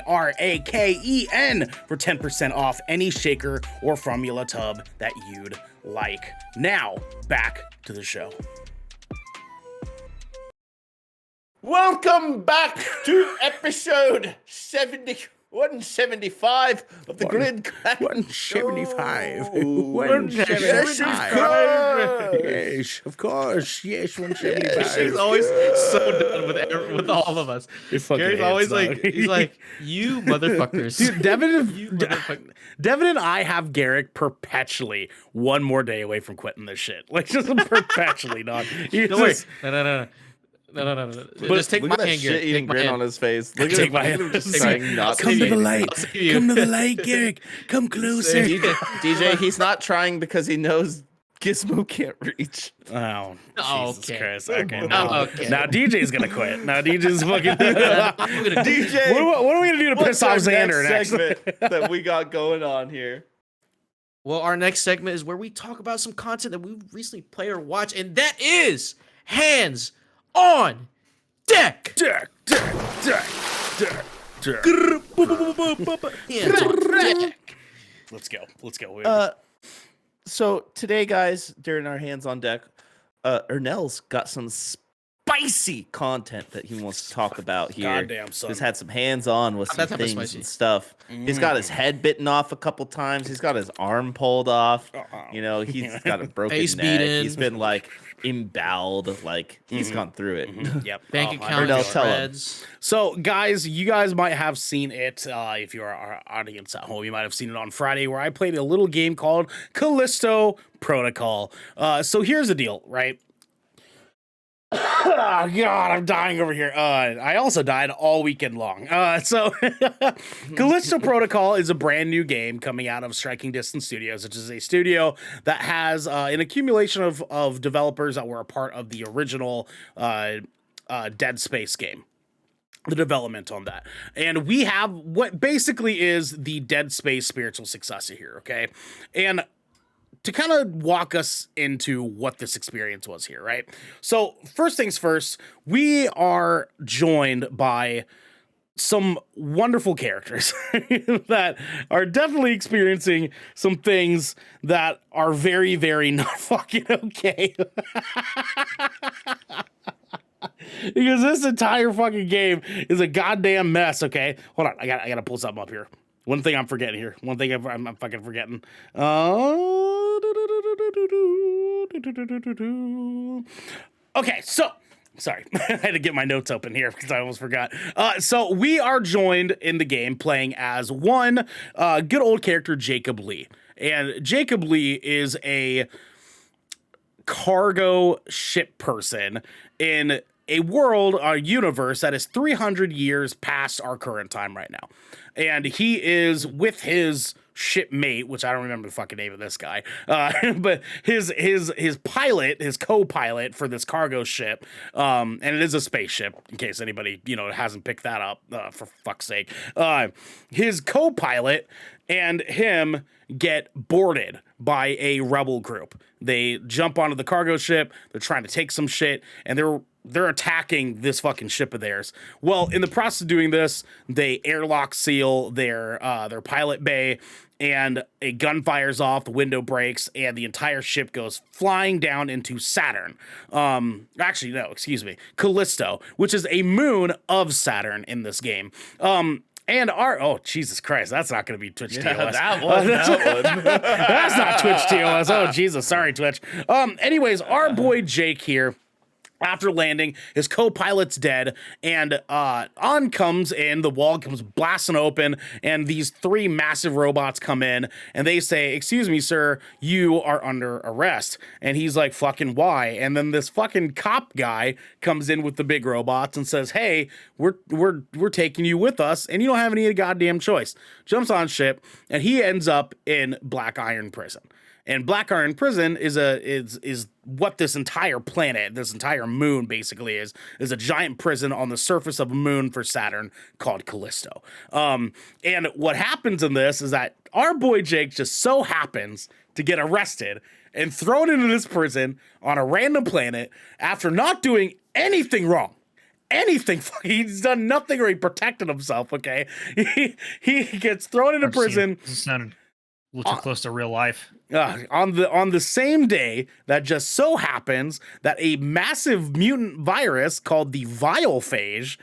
for 10% off any shaker or formula tub that you'd like. Now, back to the show. Welcome back to episode 175 of the Grid Kraken 175. 175. Yes, of course. Yes, 175. He's always so done with all of us. Gary's always like, he's like, you motherfuckers. Dude, Devin, You motherfucker. Devin and I have Garrick perpetually one more day away from quitting this shit. Like, just perpetually, dog. Don't worry. No. Just take Look my at that hand, Garrett. shit-eating Take my grin hand. on his face. Look Take at my him hand. just Take saying my- not Come to the light. I'll save you. Come to the light, Garrick. Come closer. DJ, he's not trying because he knows Gizmo can't reach. Oh, Jesus Okay. Christ. Okay. Oh, Now, okay. now DJ's gonna quit. Now DJ's fucking. DJ, What are we gonna do to piss what's our off Xander next next? segment that we got going on here? Well, our next segment is where we talk about some content that we recently played or watched, and that is Hands on Deck. Deck. Hands on Deck. Let's go. So today, guys, during our Hands on Deck, Ernell's got some spicy content that he wants to talk about here. Goddamn, son. He's had some hands-on with some That type of things spicy. and stuff. He's got his head bitten off a couple times. He's got his arm pulled off. You know, he's got a broken Face neck. beaten. He's been like emboweled. Like he's gone through it. Yep. Bank Oh, account Ernell, tell him. spreads. So, guys, you guys might have seen it. If you're our audience at home, you might have seen it on Friday, where I played a little game called Callisto Protocol. So here's the deal, right? Oh, God, I'm dying over here. I also died all weekend long. So Callisto Protocol is a brand new game coming out of Striking Distance Studios, which is a studio that has an accumulation of developers that were a part of the original Dead Space game. The development on that. And we have what basically is the Dead Space spiritual successor here, okay? And to kind of walk us into what this experience was here, right? So first things first, we are joined by some wonderful characters that are definitely experiencing some things that are very, very not fucking okay. Because this entire fucking game is a goddamn mess, okay? Hold on, I gotta pull something up here. One thing I'm forgetting here. One thing I'm fucking forgetting. Okay, so sorry, I had to get my notes open here because I almost forgot. So we are joined in the game playing as one good old character, Jacob Lee, and Jacob Lee is a cargo ship person in a world, a universe that is 300 years past our current time right now. And he is with his shipmate, which I don't remember the fucking name of this guy, but his pilot, his co-pilot for this cargo ship, and it is a spaceship, in case anybody, hasn't picked that up, for fuck's sake. His co-pilot and him get boarded by a rebel group. They jump onto the cargo ship. They're trying to take some shit, and they're attacking this fucking ship of theirs. Well, in the process of doing this, they airlock seal their pilot bay, and a gun fires off, the window breaks, and the entire ship goes flying down into Saturn. Actually, no, excuse me, Callisto, which is a moon of Saturn in this game. And oh, Jesus Christ, that's not going to be Twitch TOS. That one. That's not Twitch TOS. Oh, Jesus, sorry, Twitch. Anyways, our boy Jake here, after landing, his co-pilot's dead, and On comes in, the wall comes blasting open, and these 3 massive robots come in, and they say, "Excuse me, sir, you are under arrest." And he's like, "Fucking why?" And then this fucking cop guy comes in with the big robots and says, "Hey, we're taking you with us, and you don't have any goddamn choice." Jumps on ship, and he ends up in Black Iron Prison. And Black Iron Prison is what this entire planet, this entire moon basically is a giant prison on the surface of a moon for Saturn called Callisto. And what happens in this is that our boy Jake just so happens to get arrested and thrown into this prison on a random planet after not doing anything wrong. Anything. He's done nothing, or he protected himself, okay? He gets thrown into prison. This sounded a little too close to real life. On the same day that just so happens that a massive mutant virus called the Vialphage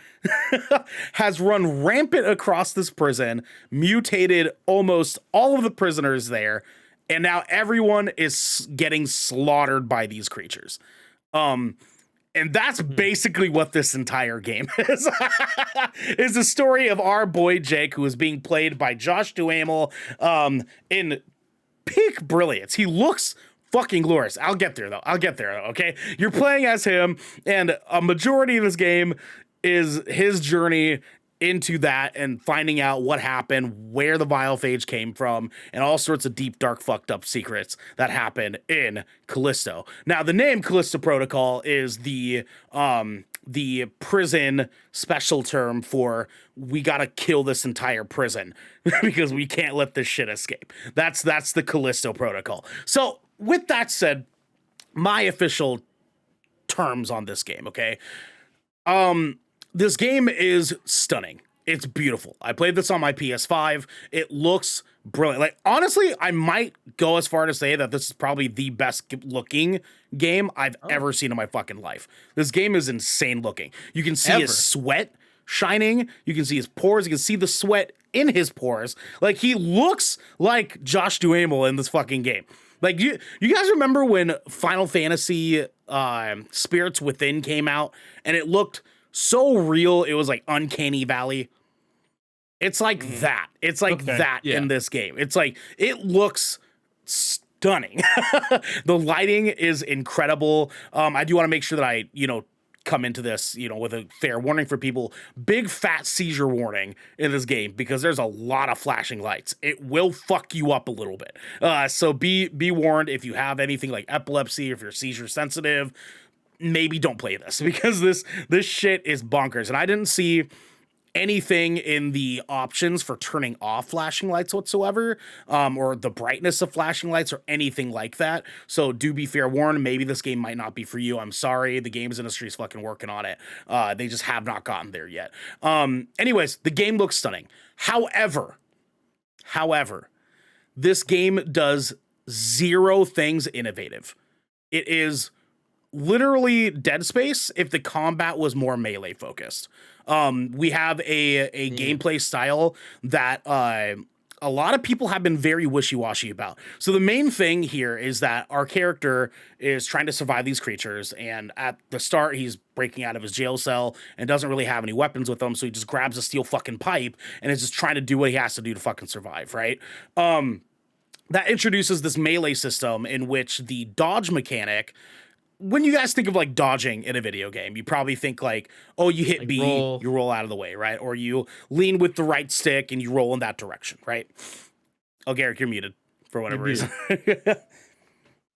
has run rampant across this prison, mutated almost all of the prisoners there, and now everyone is getting slaughtered by these creatures. And that's basically what this entire game is. Is the story of our boy Jake, who is being played by Josh Duhamel in peak brilliance. He looks fucking glorious. I'll get there though, okay? You're playing as him, and a majority of this game is his journey into that and finding out what happened, where the Vialphage came from, and all sorts of deep, dark, fucked up secrets that happened in Callisto. Now, the name Callisto Protocol is the prison special term for we gotta kill this entire prison because we can't let this shit escape. That's the Callisto Protocol. So, with that said, my official terms on this game, okay? This game is stunning. It's beautiful. I played this on my PS5. It looks brilliant. Like, honestly, I might go as far to say that this is probably the best looking game I've ever seen in my fucking life. This game is insane looking. You can see his sweat shining. You can see his pores. You can see the sweat in his pores. Like, he looks like Josh Duhamel in this fucking game. Like, you guys remember when Final Fantasy Spirits Within came out and it looked so real, it was like Uncanny Valley? It's like that. It's like that in this game. It's like, it looks stunning. The lighting is incredible. I do want to make sure that I, come into this, with a fair warning for people. Big fat seizure warning in this game because there's a lot of flashing lights. It will fuck you up a little bit. So be warned if you have anything like epilepsy, if you're seizure sensitive, maybe don't play this because this shit is bonkers. And I didn't see anything in the options for turning off flashing lights whatsoever, or the brightness of flashing lights or anything like that. So do be fair warned. Maybe this game might not be for you. I'm sorry. The games industry is fucking working on it. They just have not gotten there yet. Anyways, the game looks stunning. However, this game does 0 things innovative. It is literally Dead Space if the combat was more melee focused. We have a gameplay style that a lot of people have been very wishy-washy about. So the main thing here is that our character is trying to survive these creatures, and at the start he's breaking out of his jail cell and doesn't really have any weapons with him, so he just grabs a steel fucking pipe and is just trying to do what he has to do to fucking survive, right? That introduces this melee system in which the dodge mechanic, when you guys think of like dodging in a video game, you probably think like, oh, you hit B, you roll out of the way, right? Or you lean with the right stick and you roll in that direction, right? Oh, Garrick, you're muted for whatever reason.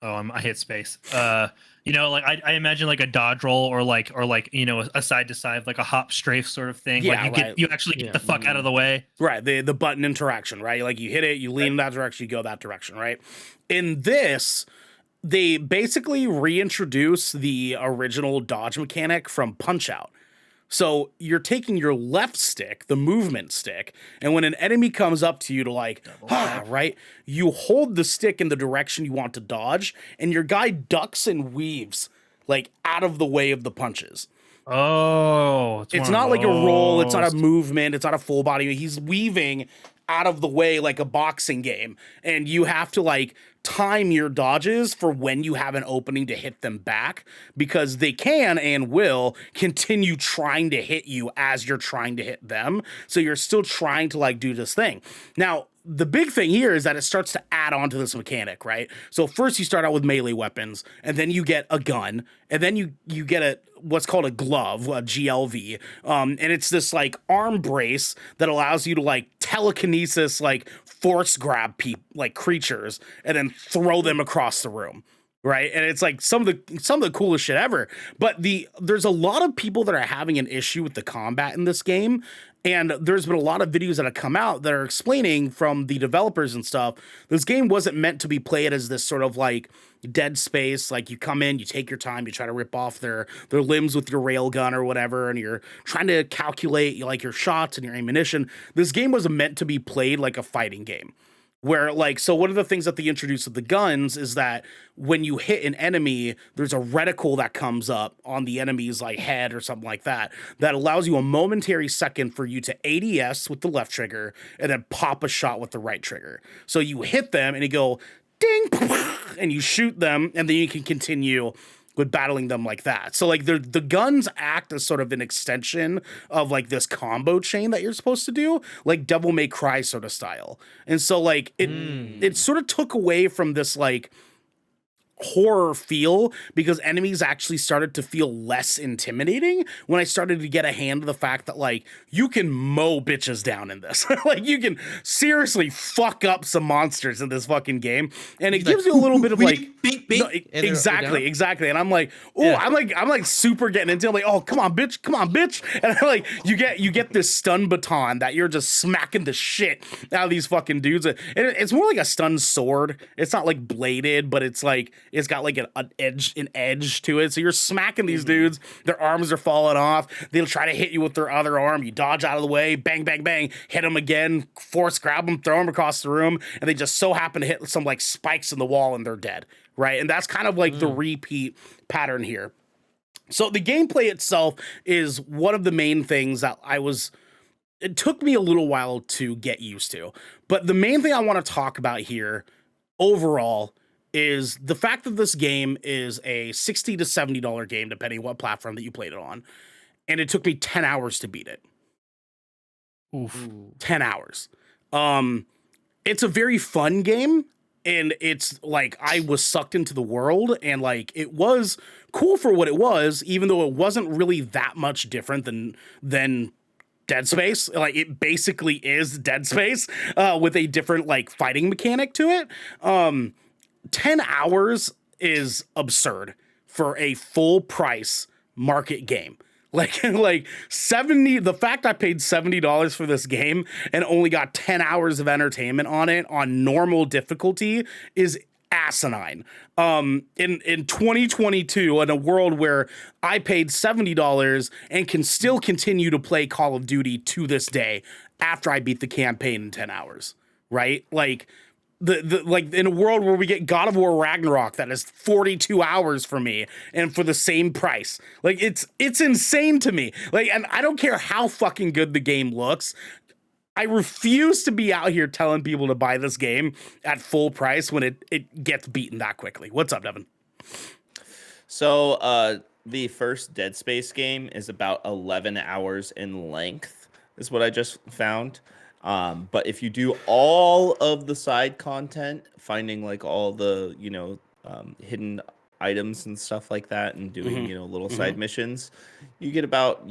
I hit space. Like I imagine like a dodge roll or like a side to side, like a hop strafe sort of thing. Yeah, like you actually get the fuck out of the way. Right, the button interaction, right? Like you hit it, you lean in that direction, you go that direction, right? In this, they basically reintroduce the original dodge mechanic from Punch-Out. So you're taking your left stick, the movement stick, and when an enemy comes up to you to right, you hold the stick in the direction you want to dodge, and your guy ducks and weaves like out of the way of the punches. Oh, it's not like a roll, it's not a movement, it's not a full body. He's weaving out of the way like a boxing game, and you have to like time your dodges for when you have an opening to hit them back, because they can and will continue trying to hit you as you're trying to hit them. So you're still trying to like do this thing. Now, the big thing here is that it starts to add on to this mechanic, right? So first you start out with melee weapons, and then you get a gun, and then you get what's called a glove, a GLV, and it's this like arm brace that allows you to like telekinesis, like force grab like creatures, and then throw them across the room. Right. And it's like some of the coolest shit ever. But there's a lot of people that are having an issue with the combat in this game. And there's been a lot of videos that have come out that are explaining from the developers and stuff, this game wasn't meant to be played as this sort of like Dead Space. Like you come in, you take your time, you try to rip off their limbs with your railgun or whatever, and you're trying to calculate like your shots and your ammunition. This game was meant to be played like a fighting game. Where like, so one of the things that they introduced with the guns is that when you hit an enemy, there's a reticle that comes up on the enemy's like head or something like that allows you a momentary second for you to ADS with the left trigger and then pop a shot with the right trigger. So you hit them and you go ding, and you shoot them, and then you can continue with battling them like that. So like the guns act as sort of an extension of like this combo chain that you're supposed to do, like Devil May Cry sort of style. And so like it sort of took away from this like horror feel, because enemies actually started to feel less intimidating when I started to get a hand of the fact that like you can mow bitches down in this. Like you can seriously fuck up some monsters in this fucking game, and it gives you a little bit of like exactly. And I'm like, I'm like super getting into it. I'm like, oh, come on bitch, and I'm like you get this stun baton that you're just smacking the shit out of these fucking dudes, and it's more like a stun sword. It's not like bladed, but it's like it's got like an edge to it. So you're smacking these dudes, their arms are falling off. They'll try to hit you with their other arm. You dodge out of the way, bang, bang, bang, hit them again, force grab them, throw them across the room, and they just so happen to hit some like spikes in the wall and they're dead, right? And that's kind of like the repeat pattern here. So the gameplay itself is one of the main things that it took me a little while to get used to. But the main thing I want to talk about here overall is the fact that this game is a $60 to $70 game, depending what platform that you played it on. And it took me 10 hours to beat it. Oof. 10 hours. It's a very fun game, and it's like I was sucked into the world, and like it was cool for what it was, even though it wasn't really that much different than Dead Space. Like it basically is Dead Space with a different like fighting mechanic to it. 10 hours is absurd for a full price market game. Like 70, the fact I paid $70 for this game and only got 10 hours of entertainment on it on normal difficulty is asinine. In 2022, in a world where I paid $70 and can still continue to play Call of Duty to this day after I beat the campaign in 10 hours, right? Like the like in a world where we get God of War Ragnarok that is 42 hours for me and for the same price. Like it's insane to me. Like, and I don't care how fucking good the game looks. I refuse to be out here telling people to buy this game at full price when it gets beaten that quickly. What's up, Devin? So the first Dead Space game is about 11 hours in length, is what I just found. But if you do all of the side content, finding like all the, hidden items and stuff like that, and doing, little side missions, you get about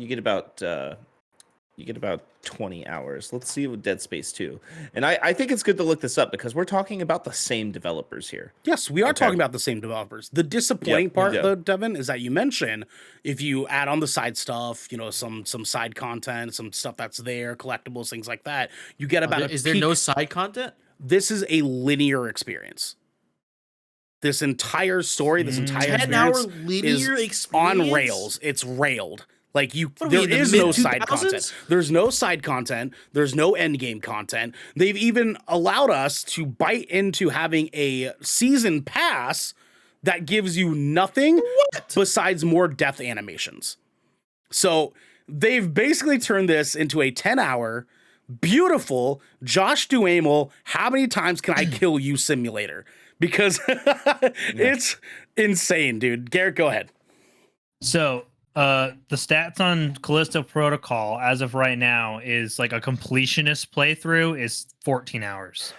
you get about 20 hours. Let's see with Dead Space 2. And I think it's good to look this up because we're talking about the same developers here. Yes, we are talking about the same developers. The disappointing part, though, Devin, is that you mentioned if you add on the side stuff, you know, some side content, some stuff that's there, collectibles, things like that, you get about Is there no side content? This is a linear experience. This entire story, this entire 10-hour linear experience on rails. It's railed. Like there is no side content. There's no side content. There's no end game content. They've even allowed us to bite into having a season pass that gives you nothing besides more death animations. So they've basically turned this into a 10-hour, beautiful Josh Duhamel, how many times can I kill you simulator? Because it's insane, dude. Garrett, go ahead. So the stats on Callisto Protocol as of right now is like a completionist playthrough is 14 hours.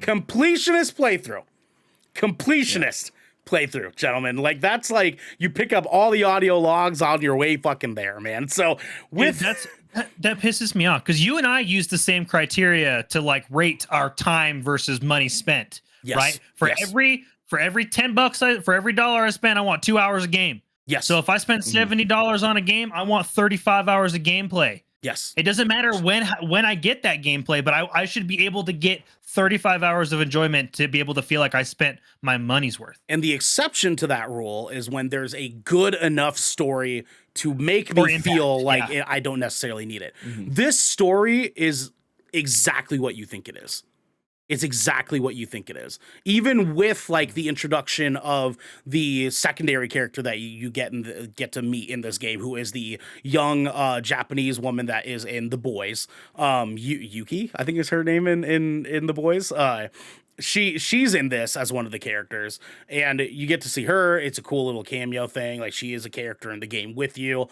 Completionist playthrough, gentlemen. Like that's like you pick up all the audio logs on your way fucking there, man. So with that pisses me off because you and I use the same criteria to like rate our time versus money spent. Yes. Right? For every $10 for every dollar I spend, I want 2 hours a game. Yes. So if I spend $70 on a game, I want 35 hours of gameplay. Yes. It doesn't matter when I get that gameplay, but I should be able to get 35 hours of enjoyment to be able to feel like I spent my money's worth. And the exception to that rule is when there's a good enough story to make me feel like I don't necessarily need it. This story is exactly what you think it is. It's exactly what you think it is. Even with like the introduction of the secondary character that you get to meet in this game, who is the young Japanese woman that is in The Boys, Yuki, I think is her name in The Boys. She's in this as one of the characters, and you get to see her. It's a cool little cameo thing. Like she is a character in the game with you.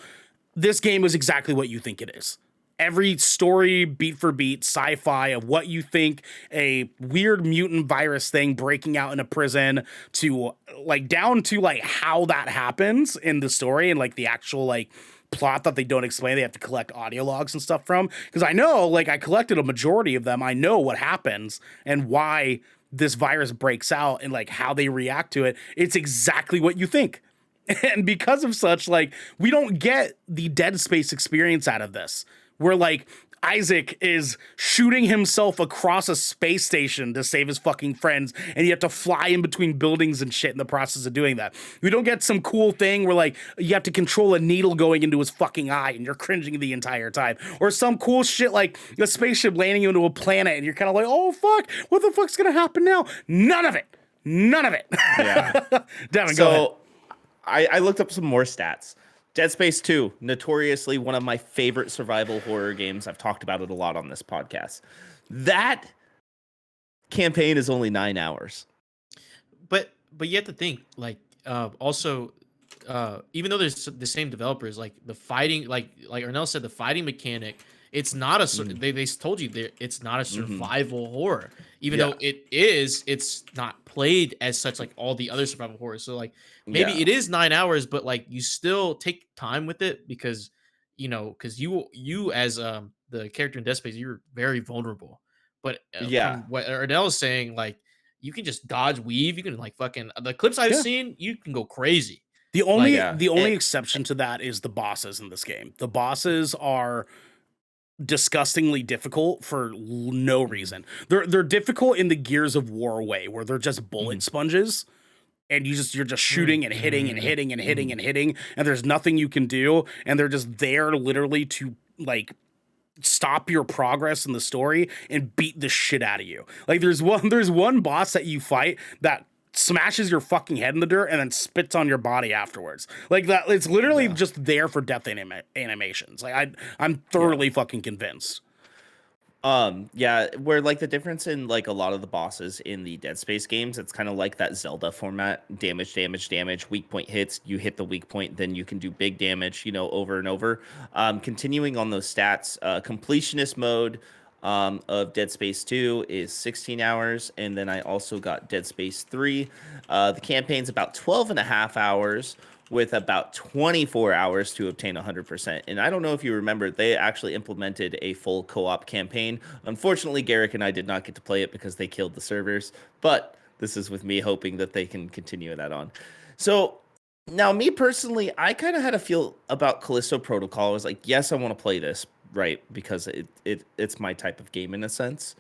This game is exactly what you think it is. Every story, beat for beat, sci-fi of what you think a weird mutant virus thing breaking out in a prison to like down to like how that happens in the story and like the actual like plot that they don't explain. They have to collect audio logs and stuff from, because I know like I collected a majority of them. I know what happens and why this virus breaks out and like how they react to it. It's exactly what you think. And because of such, like we don't get the Dead Space experience out of this. Where like Isaac is shooting himself across a space station to save his fucking friends, and you have to fly in between buildings and shit in the process of doing that. We don't get some cool thing where like you have to control a needle going into his fucking eye and you're cringing the entire time. Or some cool shit like a spaceship landing into a planet and you're kind of like, oh fuck, what the fuck's gonna happen now? None of it. Yeah. Devin, go ahead. I looked up some more stats. Dead Space 2, notoriously one of my favorite survival horror games. I've talked about it a lot on this podcast. That campaign is only 9 hours. But you have to think, like, also, even though there's the same developers, like the fighting, like Ernell said, the fighting mechanic, it's not a they told you it's not a survival horror, even though it's not played as such like all the other survival horrors. So like maybe it is 9 hours, but like you still take time with it because you as the character in Dead Space, you're very vulnerable. But from what Ernell is saying, like you can just dodge, weave, you can like fucking the clips I've seen, you can go crazy. The only exception to that is the bosses in this game. The bosses are disgustingly difficult for no reason. They're difficult in the Gears of War way, where they're just bullet sponges, and you're just shooting and hitting and hitting and hitting and hitting, and there's nothing you can do, and they're just there literally to like stop your progress in the story and beat the shit out of you. Like there's one boss that you fight that smashes your fucking head in the dirt and then spits on your body afterwards. Like that, it's literally just there for death animations. Like I'm thoroughly fucking convinced. Where like the difference in like a lot of the bosses in the Dead Space games, it's kind of like that Zelda format: damage, weak point hits, you hit the weak point, then you can do big damage, over and over. Continuing on those stats, completionist mode, of Dead Space 2 is 16 hours, and then I also got Dead Space 3. The campaign's about 12 and a half hours with about 24 hours to obtain 100%. And I don't know if you remember, they actually implemented a full co-op campaign. Unfortunately, Garrick and I did not get to play it because they killed the servers, but this is with me hoping that they can continue that on. So now, me personally, I kind of had a feel about Callisto Protocol. I was like, yes, I want to play this, right? Because it's my type of game in a sense.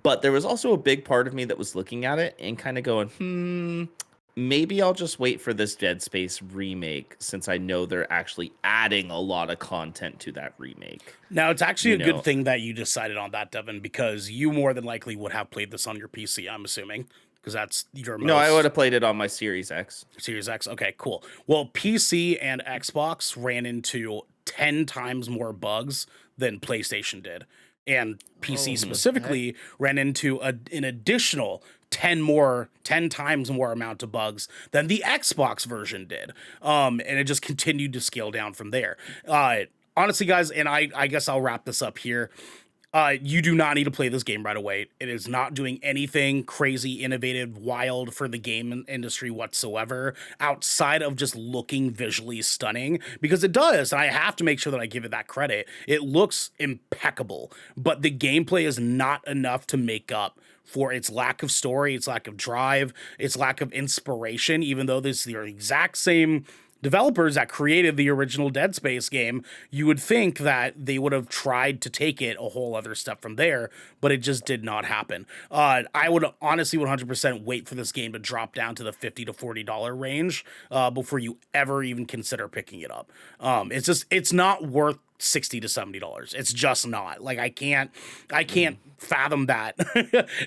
But there was also a big part of me that was looking at it and kind of going, maybe I'll just wait for this Dead Space remake since I know they're actually adding a lot of content to that remake. Now, it's actually a good thing that you decided on that, Devin, because you more than likely would have played this on your PC, I'm assuming. Because that's your most... No, I would have played it on my Series X. Series X? Okay, cool. Well, PC and Xbox ran into 10 times more bugs than PlayStation did. And PC specifically ran into an additional 10 times more amount of bugs than the Xbox version did. And it just continued to scale down from there. Honestly, guys, and I guess I'll wrap this up here. You do not need to play this game right away. It is not doing anything crazy, innovative, wild for the game industry whatsoever, outside of just looking visually stunning, because it does. And I have to make sure that I give it that credit. It looks impeccable, but the gameplay is not enough to make up for its lack of story, its lack of drive, its lack of inspiration, even though this is the exact same developers that created the original Dead Space game. You would think that they would have tried to take it a whole other step from there, but it just did not happen. I would honestly 100% wait for this game to drop down to the $50 to $40 range before you ever even consider picking it up. It's not worth $60 to $70. It's just not. Like, I can't fathom that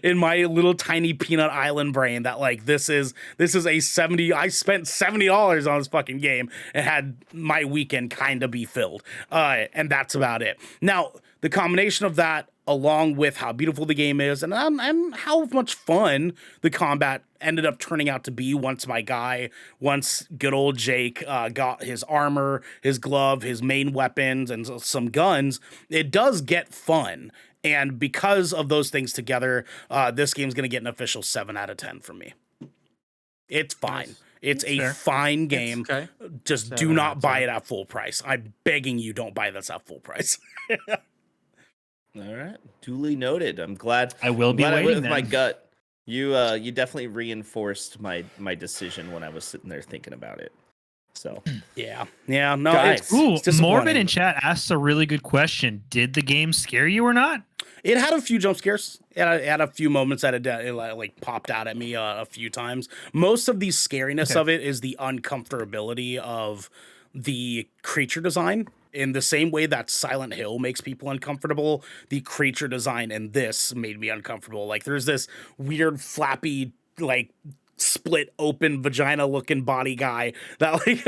in my little tiny peanut island brain that like this is a 70. I spent $70 on this fucking game and had my weekend kind of be filled. And that's about it. Now, the combination of that along with how beautiful the game is and how much fun the combat ended up turning out to be once good old Jake got his armor, his glove, his main weapons, and some guns, it does get fun. And because of those things together, this game's going to get an official 7 out of 10 from me. It's fine. It's a fine game. Okay. Just do not buy it at full price. I'm begging you, don't buy this at full price. All right, duly noted. I'm glad. I will be waiting. With my gut, you definitely reinforced my decision when I was sitting there thinking about it. So yeah, no. Guys, it's Morbid in chat asks a really good question. Did the game scare you or not? It had a few jump scares. It had a few moments that it like popped out at me a few times. Most of the scariness of it is the uncomfortability of the creature design. In the same way that Silent Hill makes people uncomfortable, the creature design in this made me uncomfortable. Like, there's this weird flappy, like, split open vagina looking body guy that like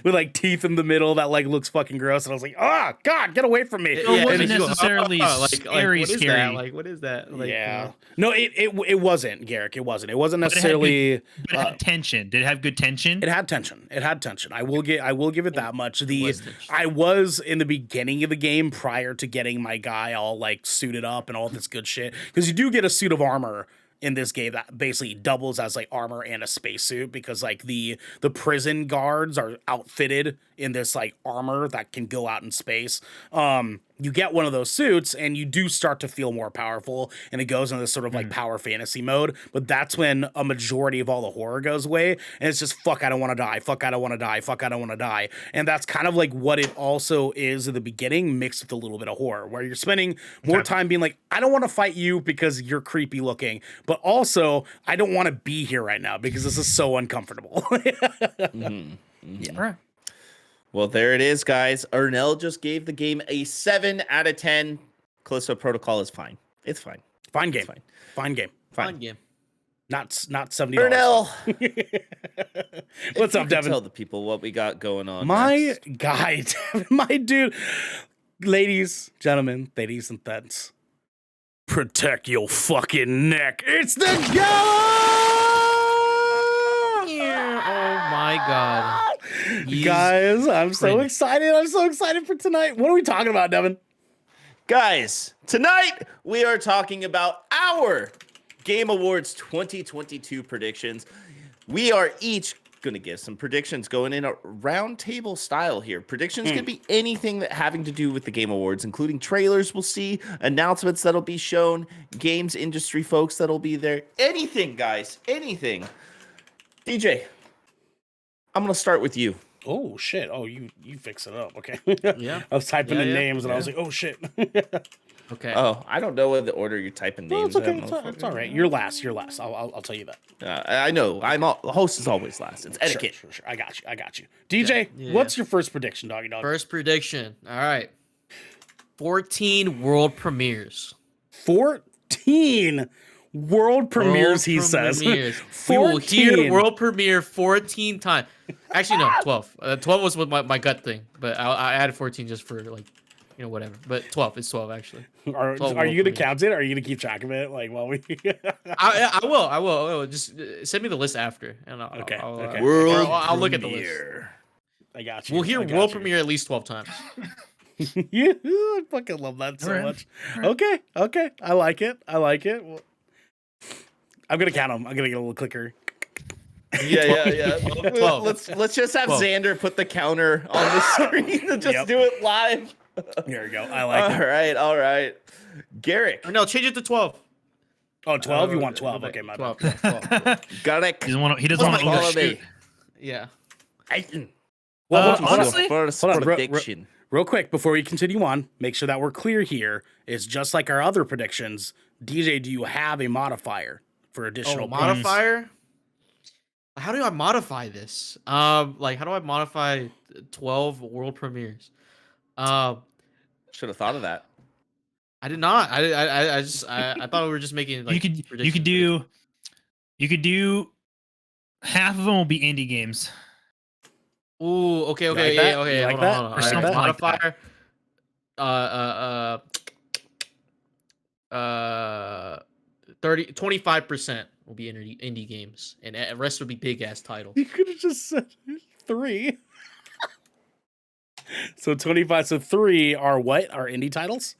with like teeth in the middle that like looks fucking gross, and I was like, oh god, get away from me. It wasn't necessarily scary. Like, what is that? Like, no, it wasn't, Garrick. It wasn't necessarily. But it had tension. Did it have good tension? It had tension. I will give it that much. I was in the beginning of the game prior to getting my guy all like suited up and all this good shit, because you do get a suit of armor in this game that basically doubles as like armor and a spacesuit, because like the prison guards are outfitted in this like armor that can go out in space. You get one of those suits and you do start to feel more powerful, and it goes into this sort of like power fantasy mode. But that's when a majority of all the horror goes away, and it's just fuck, I don't want to die, fuck, I don't want to die, fuck, I don't want to die. And that's kind of like what it also is in the beginning, mixed with a little bit of horror, where you're spending more time being like, I don't want to fight you because you're creepy looking, but also I don't want to be here right now because this is so uncomfortable. Yeah. All right. Well, there it is, guys. Ernell just gave the game a 7 out of 10. Callisto Protocol is fine. It's fine. Fine game. It's fine. Fine game. Fun game. Not $70. Ernell. What's up, Devin? Tell the people what we got going on. My next. guy, Devin, my dude. Ladies, gentlemen, ladies and gents, protect your fucking neck. It's the Gallows! Oh my god. Guys, I'm so excited. I'm so excited for tonight. What are we talking about, Devin? Guys, tonight we are talking about our Game Awards 2022 predictions. We are each going to give some predictions going in a round table style here. Predictions can be anything that having to do with the Game Awards, including trailers we'll see, announcements that'll be shown, games industry folks that'll be there. Anything, guys. Anything. DJ, I'm going to start with you. Oh shit! Oh, you fix it up, okay? Yeah. I was typing in names and I was like, oh shit. Okay. Oh, I don't know in the order you're typing No, names. it's okay. It's all right. You're last. I'll tell you that. I know. The host is always last. It's etiquette. Sure. I got you. DJ, what's your first prediction, doggy dog? First prediction. All right. 14 world premieres. 14 world premieres, he says. We will hear world premiere 14 times. Actually, no, 12. 12 was with my gut thing, but I added 14 just for whatever. But 12. It's 12 actually. Are you gonna count it? Or are you gonna keep track of it? Like while we? I will. Just send me the list after, and Okay. World I'll look at the list. I got you. We'll hear world premiere at least 12 times. Yeah, I fucking love that so much. Okay. I like it. Well, I'm gonna count them. I'm gonna get a little clicker. Yeah. 12. Let's just have 12. Xander put the counter on the screen and just do it live. There we go. I like it. All right. Garrick. No, change it to 12. Oh, 12? You want 12? Okay, my 12. bad. Garrick. He doesn't want to overshoot. Yeah. Well, honestly, first hold on, prediction. real quick, before we continue on, make sure that we're clear here. It's just like our other predictions. DJ, do you have a modifier for additional points? Modifier? How do I modify this? How do I modify 12 world premieres? Should have thought of that. I did not. I thought we were just making like you could do half of them will be indie games. Ooh, okay, like yeah, that? okay. You like Hold that? on. Or All right, something like modifier. 25% will be indie games, and the rest would be big ass titles. You could have just said 3. So 25. So 3 are what? Are indie titles?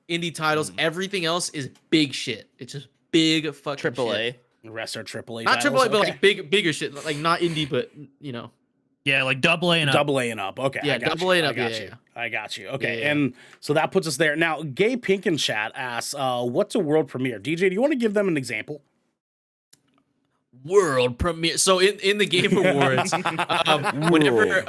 Indie titles. Everything else is big shit. It's just big fucking AAA. shit. The rest are AAA. Not titles? AAA, but like bigger shit. Like not indie, but Yeah, like AA and up. AA and up. Okay. Yeah, I got AA you. and up. I got you. Okay. Yeah. And so that puts us there. Now, Gay Pink in chat asks, what's a world premiere? DJ, do you want to give them an example? World premiere. So in the Game Awards, whenever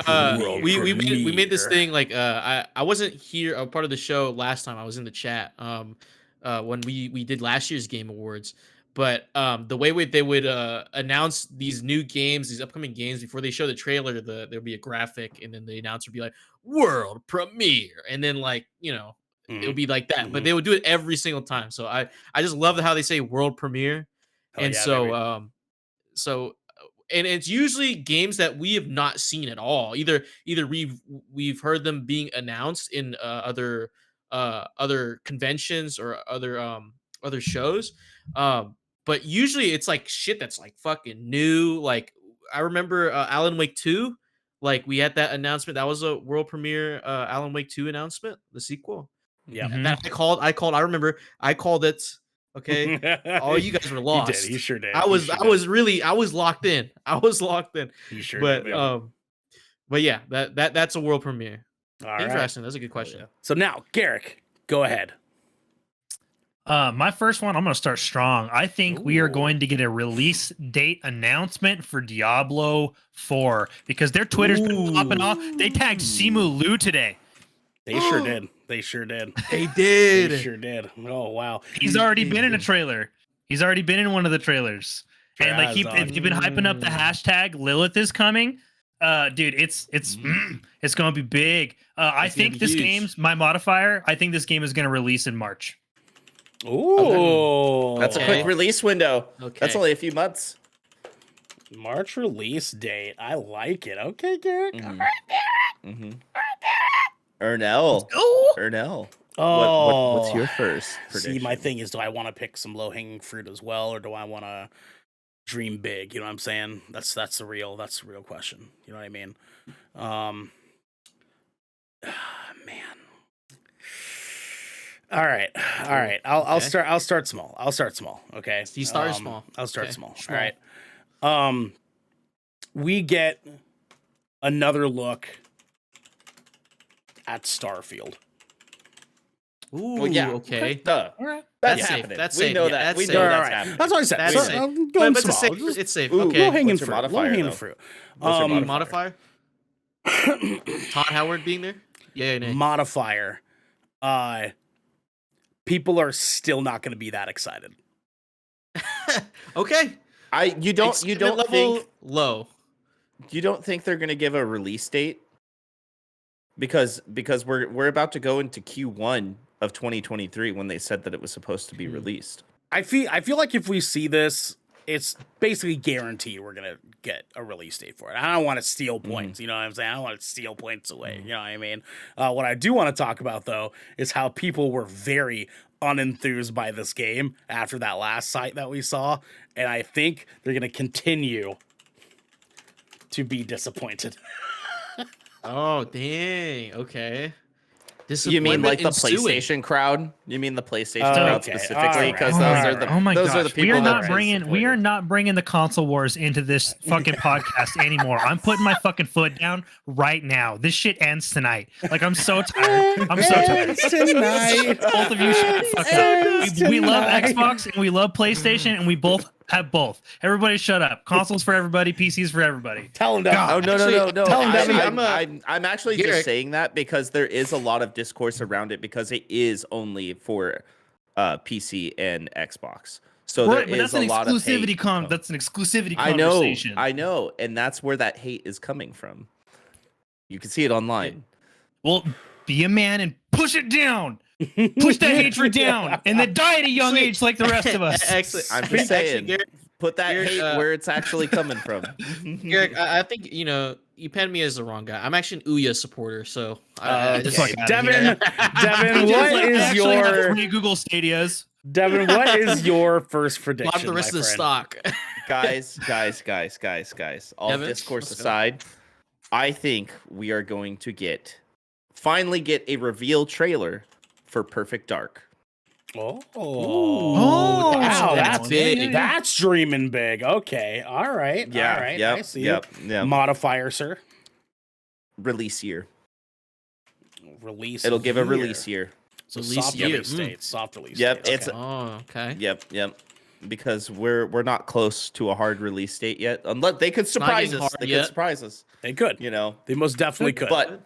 we made this thing like I wasn't here a part of the show last time. I was in the chat when we did last year's Game Awards. But the way they would announce these new games, these upcoming games, before they show the trailer, there'll be a graphic, and then the announcer would be like, "World premiere," and then it would be like that. But they would do it every single time. So I just love how they say world premiere, and and it's usually games that we have not seen at all. Either we've heard them being announced in other conventions or other shows. But usually it's like shit that's like fucking new. Like I remember Alan Wake 2, like we had that announcement. That was a world premiere Alan Wake 2 announcement, the sequel. Yeah. That I remember I called it. Okay. All you guys were lost. You sure did. I was locked in. You sure but did. But yeah, that's a world premiere. All Interesting. right. That's a good question. So now, Garrick, go ahead. My first one, I'm going to start strong. I think we are going to get a release date announcement for Diablo 4 because their Twitter's been popping off. They tagged Simu Liu today. They sure did. They sure did. They did. They sure did. Oh, wow. He's already been in a trailer. He's already been in one of the trailers. And like he's been hyping up the hashtag Lilith is coming. Dude, it's going to be big. I think this game's my modifier. I think this game is going to release in March. Ooh. That's a quick release window. Okay. That's only a few months. March release date. I like it. Okay, Garrick. Mm-hmm. All right, Garrick. Mm-hmm. Ernell. Ernell. Oh. What's your first prediction? See, my thing is, do I want to pick some low-hanging fruit as well, or do I want to dream big? You know what I'm saying? That's the real question. You know what I mean? Man. All right. I'll start small. Okay. You start small. I'll start Okay. small. Small. All right. We get another look at Starfield. Ooh, Well, yeah. okay. Duh. All right. That's That's safe. happening. That's we safe. know Yeah, that. that's We safe. know All that's right. happening. That's what I said. That's So, safe. I'm But going it's a small. safe. It's safe. Ooh, Okay. Low hanging What's your fruit. modifier, Low hanging though? fruit. What's your Modifier? Todd Howard being there? Yeah, nay. Modifier. People are still not going to be that excited. Okay. You don't Excitement level think low. you don't think they're gonna give a release date? Because we're about to go into Q1 of 2023 when they said that it was supposed to be released. I feel like if we see this, it's basically guaranteed we're gonna get a release date for it. I don't want to steal points, you know what I'm saying? I don't want to steal points away, you know what I mean? What I do want to talk about though is how people were very unenthused by this game after that last site that we saw, and I think they're gonna continue to be disappointed. Oh, dang. Okay. You mean like the Ensuing. PlayStation crowd? You mean the PlayStation Oh, crowd okay. specifically? Alright. Because Oh those my are the God. Oh my those are the gosh. people We are that not are bringing. We disappointed. are not bringing the console wars into this fucking podcast anymore. I'm putting my fucking foot down right now. This shit ends tonight. Like I'm so tired. I'm so tired. Tonight. Both of you shut the fuck up. We love Xbox and we love PlayStation and we both have both. Everybody shut up. Consoles for everybody. PCs for everybody. Tell them that. Oh no. Tell him, Devin, I'm actually Garrett. just saying that because there is a lot of discourse around it because it is only for PC and Xbox. So Right, there but is that's a an lot of exclusivity hate. That's an exclusivity I know, conversation. I know, and that's where that hate is coming from. You can see it online. Well, be a man and push it down. Push that hatred down and then die at a young age like the rest of us. Actually, I'm just saying, Garrett, put that Garrett, hate where it's actually coming from. Garrett, I think you penned me as the wrong guy. I'm actually an Ouya supporter, so I just okay. Fuck outta Devin, here. Devin, Just what like is actually have your 3 Google Stadias? Devin? What is your first prediction? bought the rest of the stock. guys. All Devin, discourse let's go. aside, I think we are going to finally get a reveal trailer for Perfect Dark. Oh, Oh, wow, that's big. That's dreaming big. Okay, all right, Yeah, all right. yep, I see. yep. Modifier, sir. Release year. Release. It'll give a year. release year. So Release soft year. release date. Soft release. Yep, date. it's Okay. Oh, okay. Yep. Because we're not close to a hard release date yet. Unless they could not surprise getting us. hard They yet. could surprise us. They could. You know. They most definitely could. But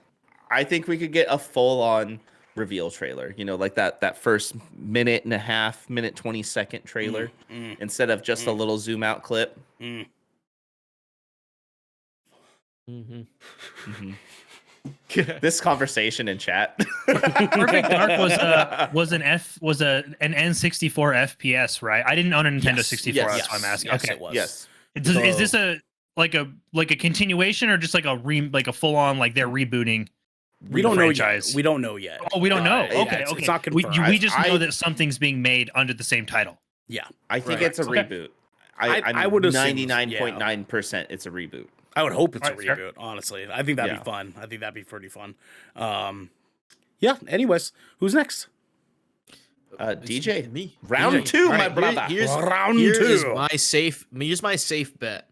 I think we could get a full-on reveal trailer. You know, like that first minute and a half, minute 20-second trailer, instead of just a little zoom out clip. Mm-hmm. This conversation in chat. Perfect Dark was an N64 FPS, right? I didn't own a Nintendo 64. That's why I'm asking. Yes, Okay, it was. Yes. is this a continuation or just like a full on like they're rebooting? We don't know yet. franchise? We don't know yet. Oh, we don't know. Yeah, Okay, it's okay. not We confirmed. just know that something's being made under the same title. Yeah, I think Right. it's a Okay. reboot. I would assume, 99.9% it's a reboot. I would hope it's a Alright, fair. reboot. Honestly, I think that'd Yeah. be fun. I think that'd be pretty fun. Yeah. Anyways, who's next? DJ, Me. round DJ. two, All my right, brother. Round Here two. is my safe bet.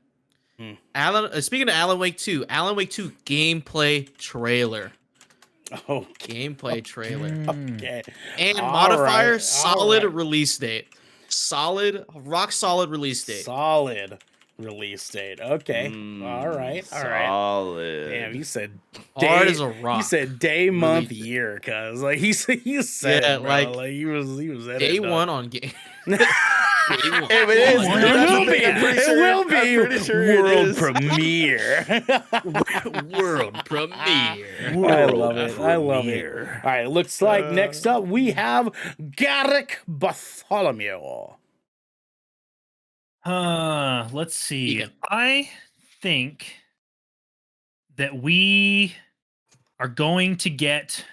Alan. Speaking of Alan Wake 2, Alan Wake 2 gameplay trailer. Oh, Gameplay trailer. okay. And All modifier, right, solid all right. release date. Solid, rock solid release date. Solid release date. Okay. All right. All right. Solid. Damn, you said Hard as a rock. He said day, month, Release. year, cuz like he said Yeah, it, bro. like, he was in Day it, dog. one on game. Day one. If it is, It that's will the thing, be. I'm pretty It sure- will be I'm pretty sure it world is. premiere. World premiere. I love it. I love it. All right, looks like next up we have Garrick Bartholomew. Let's see. Egan. I think that we are going to get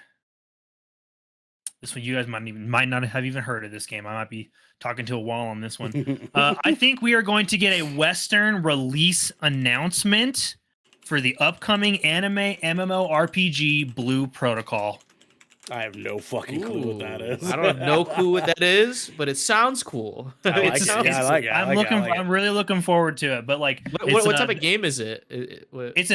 this one. You guys might not have even heard of this game. I might be talking to a wall on this one. I think we are going to get a Western release announcement for the upcoming anime MMORPG Blue Protocol. I have no fucking clue what that is. I don't have no clue what that is, but it sounds cool. I like It it. sounds Yeah, I like it. I'm really looking forward to it. But like, what type of game is it? It's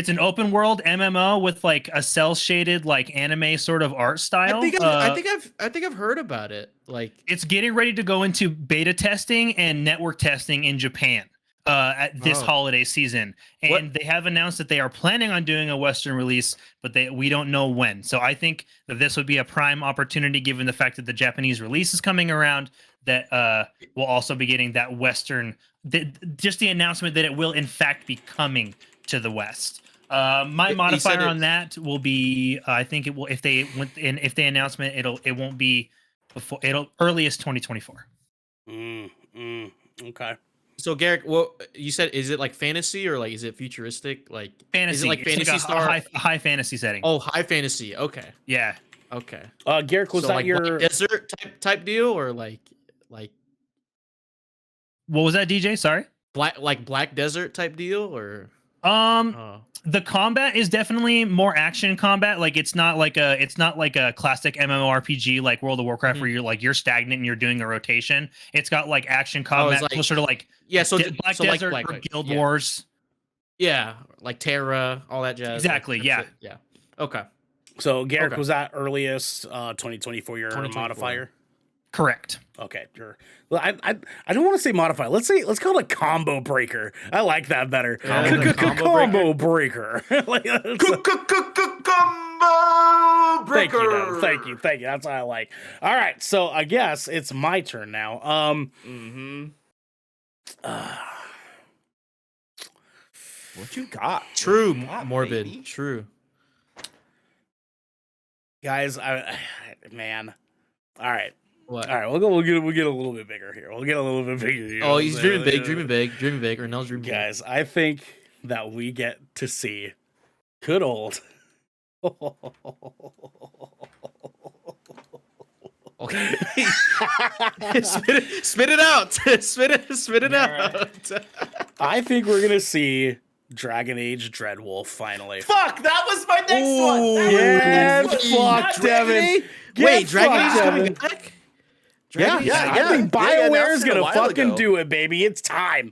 an open world MMO with like a cell shaded like anime sort of art style. I think I've heard about it. Like, it's getting ready to go into beta testing and network testing in Japan at this holiday season, and they have announced that they are planning on doing a Western release, but we don't know when. So I think that this would be a prime opportunity, given the fact that the Japanese release is coming around, that we'll also be getting that Western. Just the announcement that it will in fact be coming to the West. My modifier on that will be, I think it will, if they announcement, it won't be before, it'll earliest 2024. Okay. So Garrick, what you said, is it like fantasy or like is it futuristic? Like fantasy, is it like fantasy like star? High fantasy setting. Oh, high fantasy. Okay. Yeah. Okay. Garrick, was so that like your desert type deal or like what was that, DJ? Sorry. Black desert type deal or the combat is definitely more action combat. Like it's not like a classic MMORPG like World of Warcraft where you're stagnant and you're doing a rotation. It's got like action combat, like, closer to like Black Desert or Guild Wars. Yeah, like Terra, all that jazz. Exactly. Like, yeah. Yeah. Okay. So Garrick, was that earliest 2024 your 2024. modifier? Correct. Okay. Well, I don't want to say modifier. Let's call it a combo breaker. I like that better. Combo breaker. Combo breaker. Thank you. That's what I like. All right. So I guess it's my turn now. What you got? True, What you got, morbid. baby? True. Guys, man. All right. What? All right, we'll get a little bit bigger here. Oh, he's dreaming big. Ernell's dreaming big. Guys, I think that we get to see good old. Okay. spit it out. spit it out. Right. I think we're gonna see Dragon Age Dreadwolf finally. Fuck, that was my next one. Fuck, Devin. Wait, Dragon Age is coming back? I think BioWare's announced it a gonna while fucking ago. do it, baby. It's time,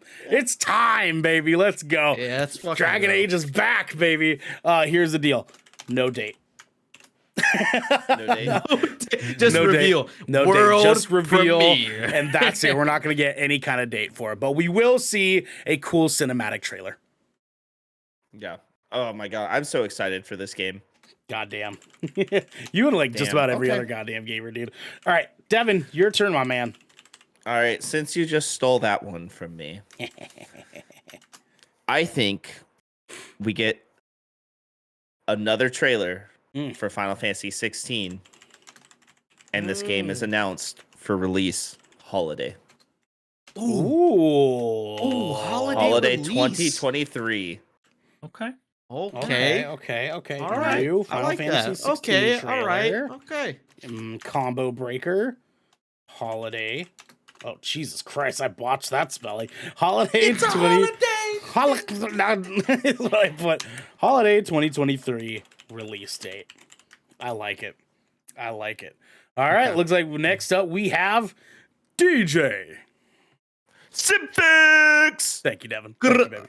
baby. Let's go. Yeah, that's fucking Dragon dope. Age is back, baby. Here's the deal. No date. No date. Just No reveal. date. No World date. Just reveal. premiere. And that's it. We're not gonna get any kind of date for it, but we will see a cool cinematic trailer. Yeah. Oh my god, I'm so excited for this game. Goddamn. You and like just Damn. about every Okay. other goddamn gamer, dude. All right, Devin, your turn, my man. All right, since you just stole that one from me, I think we get another trailer for Final Fantasy 16, and this game is announced for release holiday. Ooh. Holiday release. 2023. Okay. Okay. Okay. All right. New I Final like Fantasy that. 16 Okay. trailer. All right. Okay. Combo breaker. Holiday. Oh, Jesus Christ. I botched that spelling. Holiday. It's a Is what I put. Holiday 2023 release date. I like it. All right. Okay. Looks like next up we have DJ. Simpix! Thank you, Devin. Thank you, baby.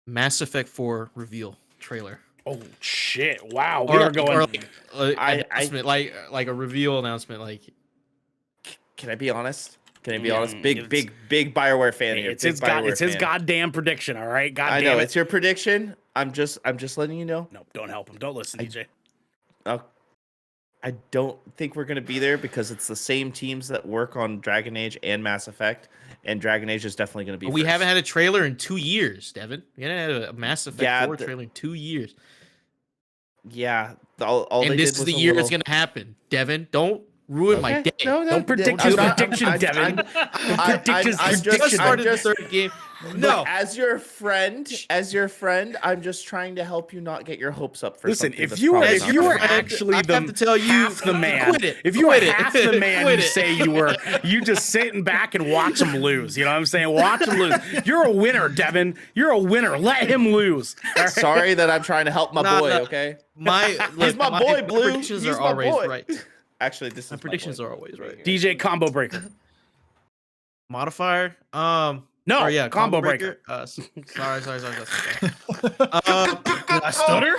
Mass Effect 4 reveal trailer. Oh shit! Wow, we are going. Announcement, like a reveal announcement. Like, Can I be honest? Big BioWare fan here. It's his goddamn prediction. All right, I know it's your prediction. I'm just letting you know. No, don't help him. Don't listen, DJ. I don't think we're gonna be there because it's the same teams that work on Dragon Age and Mass Effect, and Dragon Age is definitely gonna be. we first. haven't had a trailer in 2 years, Devin. We haven't had a Mass Effect 4 trailer in 2 years. Yeah, all And they this did is was the a year little- it's gonna happen, Devin. Don't ruin my day. Don't predict his prediction, Devin. Just started the third game. No. As your friend, I'm just trying to help you not get your hopes up for Listen, something if that's you were probably if not you were gonna happen. actually I have to tell you, half the man, quit it. if you were Quit it. half the man, Quit you it. say you just sitting back and watch him lose. You know what I'm saying? Watch him lose. You're a winner, Devin. You're a winner. Let him lose. All right? Sorry that I'm trying to help my boy. Nah. Okay, He's my boy, Blue. Predictions He's are my always boy. right. Actually, this My is predictions boy. are always right. DJ Combo Breaker. Modifier. No, Or yeah, Combo Breaker. Sorry. Did I stutter?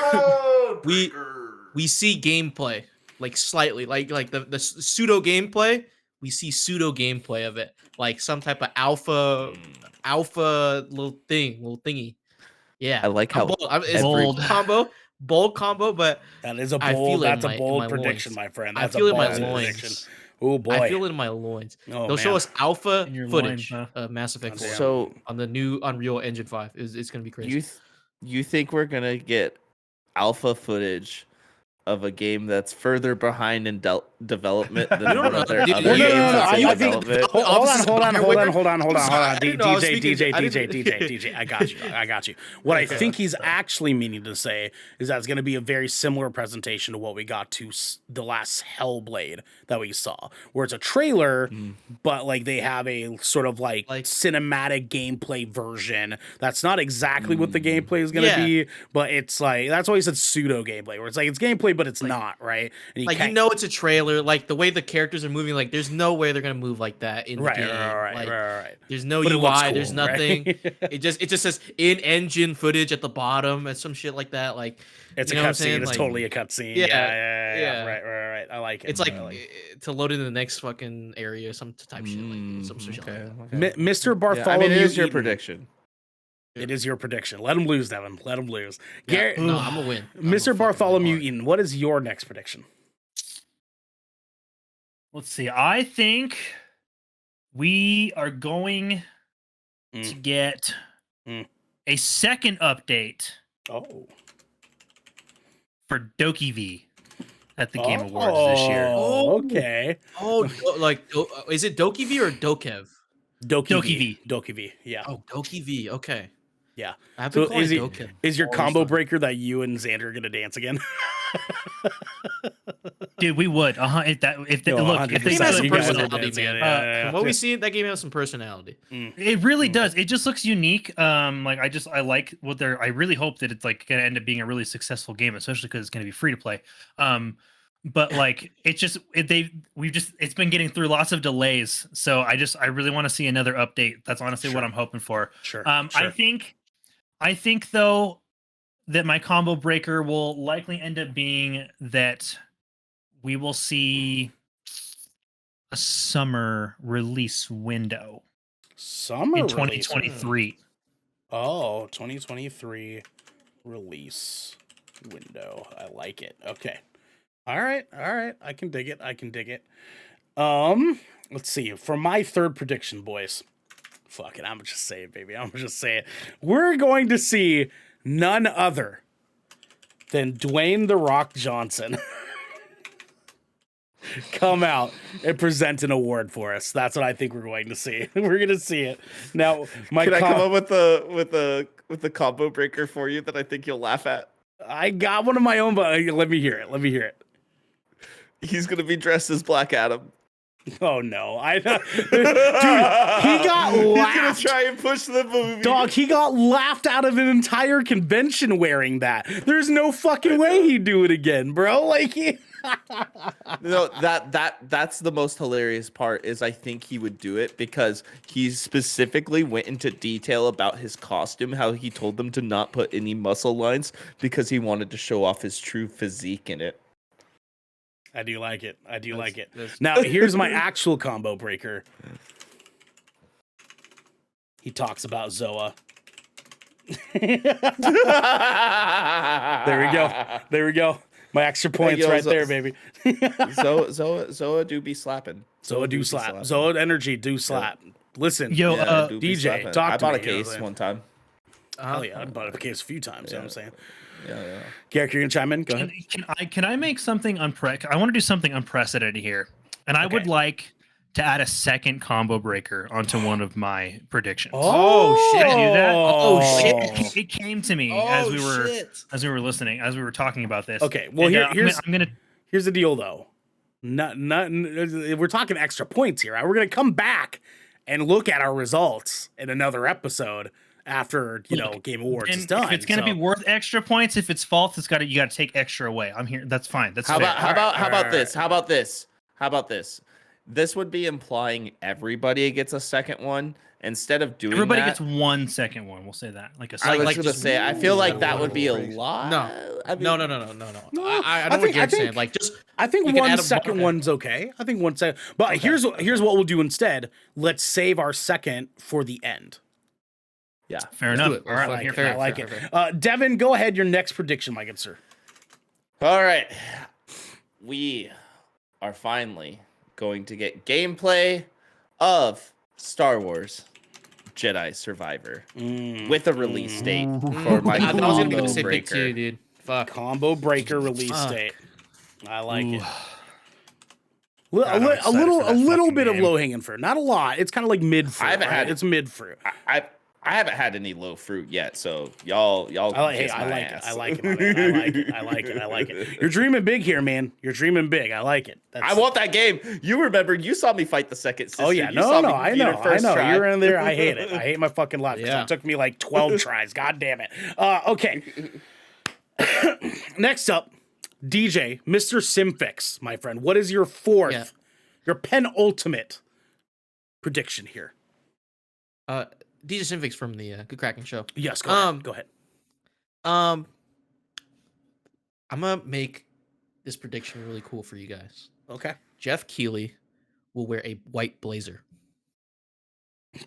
We see gameplay like slightly, like the pseudo gameplay. We see pseudo gameplay of it, like some type of alpha little thingy. Yeah, I like how it's bold. bold combo, but That is a I bold. feel it in That's a my- in bold my prediction, loins. my friend. I That's feel a it in my ballsy loins. prediction. Oh boy. I feel it in my loins. Oh, They'll show man. us alpha In your footage loins, huh? of Mass Effect 4 So on the new Unreal Engine 5. It's gonna be crazy. you think we're gonna get alpha footage of a game that's further behind in development than You don't one know. of their Dude, other no, games no, that's in I think- development? Hold on. I didn't know I was speaking- DJ. I got you. What I think he's actually meaning to say is that it's going to be a very similar presentation to what we got to the last Hellblade that we saw, where it's a trailer, but like they have a sort of like cinematic gameplay version. That's not exactly what the gameplay is going to be, but it's like, that's why he said pseudo gameplay, where it's like it's gameplay, but it's not, right? And Like, you know, it's a trailer. Like the way the characters are moving, like there's no way they're gonna move like that in the game. Right. There's no But it looks UI. There's cool, nothing. right? It just says in engine footage at the bottom and some shit like that. Like It's you a know what I'm saying? cutscene. It's Like, totally a cutscene. yeah, Yeah. yeah. Right. I like it. It's like I like it. to load into the next fucking area, some type shit, like some shit like that. Mr. Yeah, Bartholomew. I mean, it is your Eaton. prediction. It is your prediction. Let him lose, Devin. Let him lose. Yeah, Garrett, no, I'm gonna win. Mr. Bartholomew Eaton, what is your next prediction? Let's see. I think we are going to get a second update Oh. for Doki V at the Game Awards this year. Oh, okay. Oh, is it Doki V or Dokev? Doki V. Yeah. Oh, Doki V. Okay. Yeah. I've been So calling is, it Dokev. is your all this combo time. breaker that you and Xander are gonna dance again? Dude, we would. If they No, look, if they 100%. Game has some You guys are personality, dancing, man. yeah. From what we see, that game has some personality. it really does. It just looks unique. Like I like what they're. I really hope that it's like gonna end up being a really successful game, especially because it's gonna be free to play. But like it's just it's been getting through lots of delays. So I really want to see another update. That's honestly what I'm hoping for. Sure. I think though that my combo breaker will likely end up being that we will see a summer release window Summer in release. 2023. Oh, 2023 release window. I like it. Okay. All right. I can dig it. Let's see. For my third prediction, boys. Fuck it. I'm gonna just say it, baby. We're going to see none other than Dwayne "The Rock" Johnson come out and present an award for us. That's what I think we're going to see. We're gonna see it. Now, Can I come up with the combo breaker for you that I think you'll laugh at? I got one of my own, but let me hear it. He's gonna be dressed as Black Adam. Oh no! Dude, he got He's gonna laughed. try and push the movie. Dog, he got laughed out of an entire convention wearing that. There's no fucking way he'd do it again, bro. Like, No, that's the most hilarious part is I think he would do it because he specifically went into detail about his costume, how he told them to not put any muscle lines because he wanted to show off his true physique in it. I do like it. Now, here's my actual combo breaker. He talks about Zoa. There we go. My extra points right there, baby. Zoa do be slapping. Zoa do slap. Zoa energy do slap. Listen, Yo, do be DJ, slapping. talk I to bought me, a you know what I'm case saying? one time. Hell yeah, I bought a case a few times. You know what I'm saying? Yeah. Garrick, you're gonna chime in. Go ahead. Can I make something I want to do something unprecedented here, and I would Okay. like to add a second combo breaker onto one of my predictions. Oh, shit. Can I do that? Oh, shit. It came to me as we were listening, as we were talking about this. Okay, well, And, here's the deal, though. We're talking extra points here. We're gonna come back and look at our results in another episode after Game Awards is done. If it's gonna be worth extra points, if it's false, you got to take extra away. I'm here. That's fine. That's how fair. about this? How about this? This would be implying everybody gets a second one instead of doing. Everybody gets 1 second one. We'll say that. I was gonna say. I feel like that would be a lot. No. I mean, No. I know what you're saying. Like, just I think you can 1 add a second one's okay. I think 1 second. But here's what we'll do instead. Let's save our second for the end. Yeah, fair enough. All right, I like it. Devin, go ahead. Your next prediction, my good sir. All right, we are finally going to get gameplay of Star Wars Jedi Survivor with a release date for my I was gonna be the combo same pick breaker. too, dude. Fuck. Combo breaker release date. I like it. I'm A excited little for that bit fucking of game. low hanging fruit. Not a lot. It's kind of like mid fruit. I haven't had It's mid fruit. I haven't had any low fruit yet, so y'all. I like it. You're dreaming big here, man. You're dreaming big. I like it. I want that game. You remember? You saw me fight the second sister. Oh yeah, You saw me I beat her know. first try. You're in there. I hate it. I hate my fucking life. Yeah. It took me like 12 tries. God damn it. Okay. Next up, DJ, Mr. Simfix, my friend. What is your your penultimate prediction here? DJ Simfix from the Good Kraken show. Yes, go ahead. Go ahead. I'm gonna make this prediction really cool for you guys. Okay. Jeff Keighley will wear a white blazer.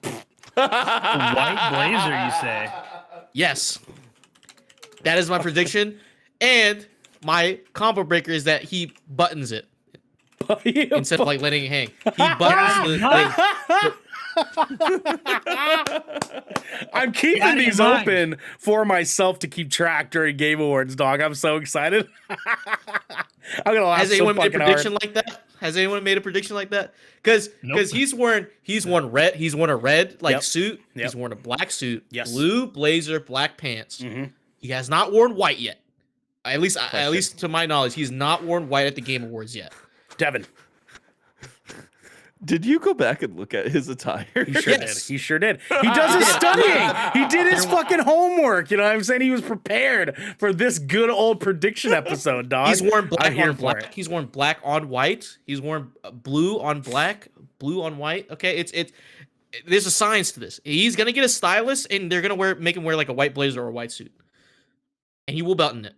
A white blazer, you say? Yes. That is my prediction. And my combo breaker is that he buttons it instead of like letting it hang. He buttons the I'm keeping these open for myself to keep track during Game Awards, dog. I'm so excited. I'm gonna laugh Has so anyone made a fucking prediction hard. like that? Has anyone made a prediction like that? Because Nope. he's worn a red Yep. suit. Yep. He's worn a black suit. Yes. Blue blazer, black pants. Mhm. He has not worn white yet. At least to my knowledge, he's not worn white at the Game Awards yet. Devin. Did you go back and look at his attire? He sure Yes. did. He sure did. He does his studying. He did his fucking homework. You know what I'm saying? He was prepared for this good old prediction episode, dog. He's worn I'm black here on for black. it. He's worn black on white. He's worn blue on black, blue on white. Okay, there's a science to this. He's gonna get a stylist, and they're gonna make him wear like a white blazer or a white suit, and he will button it.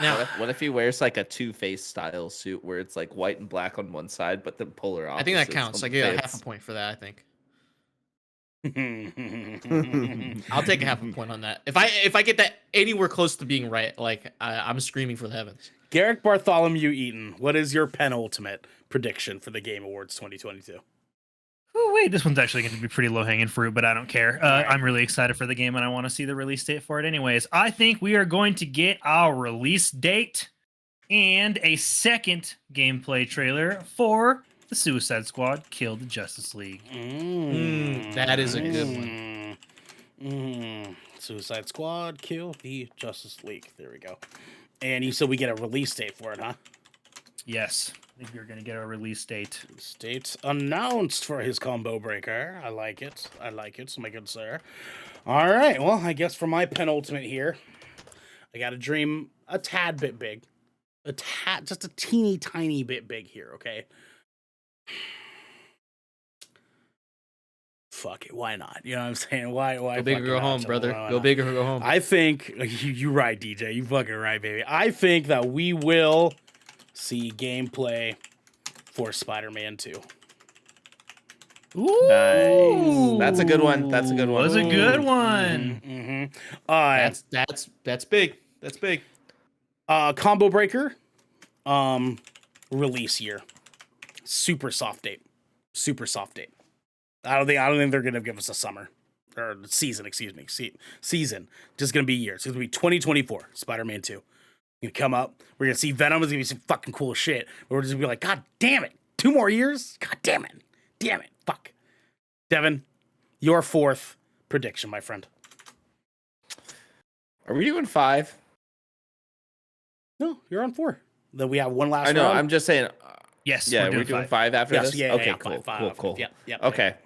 Now, What if he wears like a Two-Face style suit where it's like white and black on one side, but then polar opposites? I think that counts. on I the get face? half a point for that. I think I'll take a half a point on that. If I get that anywhere close to being right, like I'm screaming for the heavens. Garrick Bartholomew Eaton, what is your penultimate prediction for the Game Awards 2022? Oh, wait, this one's actually going to be pretty low-hanging fruit, but I don't care. right. I'm really excited for the game, and I want to see the release date for it anyways. I think we are going to get our release date and a second gameplay trailer for the Suicide Squad Kill the Justice League. That is a good one. Suicide Squad, Kill the Justice League. There we go. And you said we get a release date for it, huh? Yes, I think we're going to get a release date. States announced for his combo breaker. I like it, my good sir. All right, well, I guess for my penultimate here, I got to dream a tad bit big. Just a teeny tiny bit big here, okay? Fuck it, why not? You know what I'm saying? Why Go big or fucking go not? home, So brother. why Go not? big or go home. I think you're right, DJ. You fucking right, baby. I think that we will see gameplay for Spider-Man 2. Ooh, Nice. That's a good one. That's a good one. was a good one. That's big. That's big. Combo breaker, release year, super soft date. I don't think they're gonna give us a summer or season. Excuse me, season. Just gonna be year. It's gonna be 2024. Spider-Man 2. Gonna come up. We're gonna see Venom. It's gonna be some fucking cool shit. We're just gonna be like, God damn it, 2 more years? God damn it. Damn it. Fuck. Devin, your 4th prediction, my friend. Are we doing 5? No, you're on 4. Then we have one last I know. round. I'm just saying. Yes. Yeah, we're doing 5 after Yes, this? yeah, Okay, yeah, cool. five. Cool. Yep. Okay.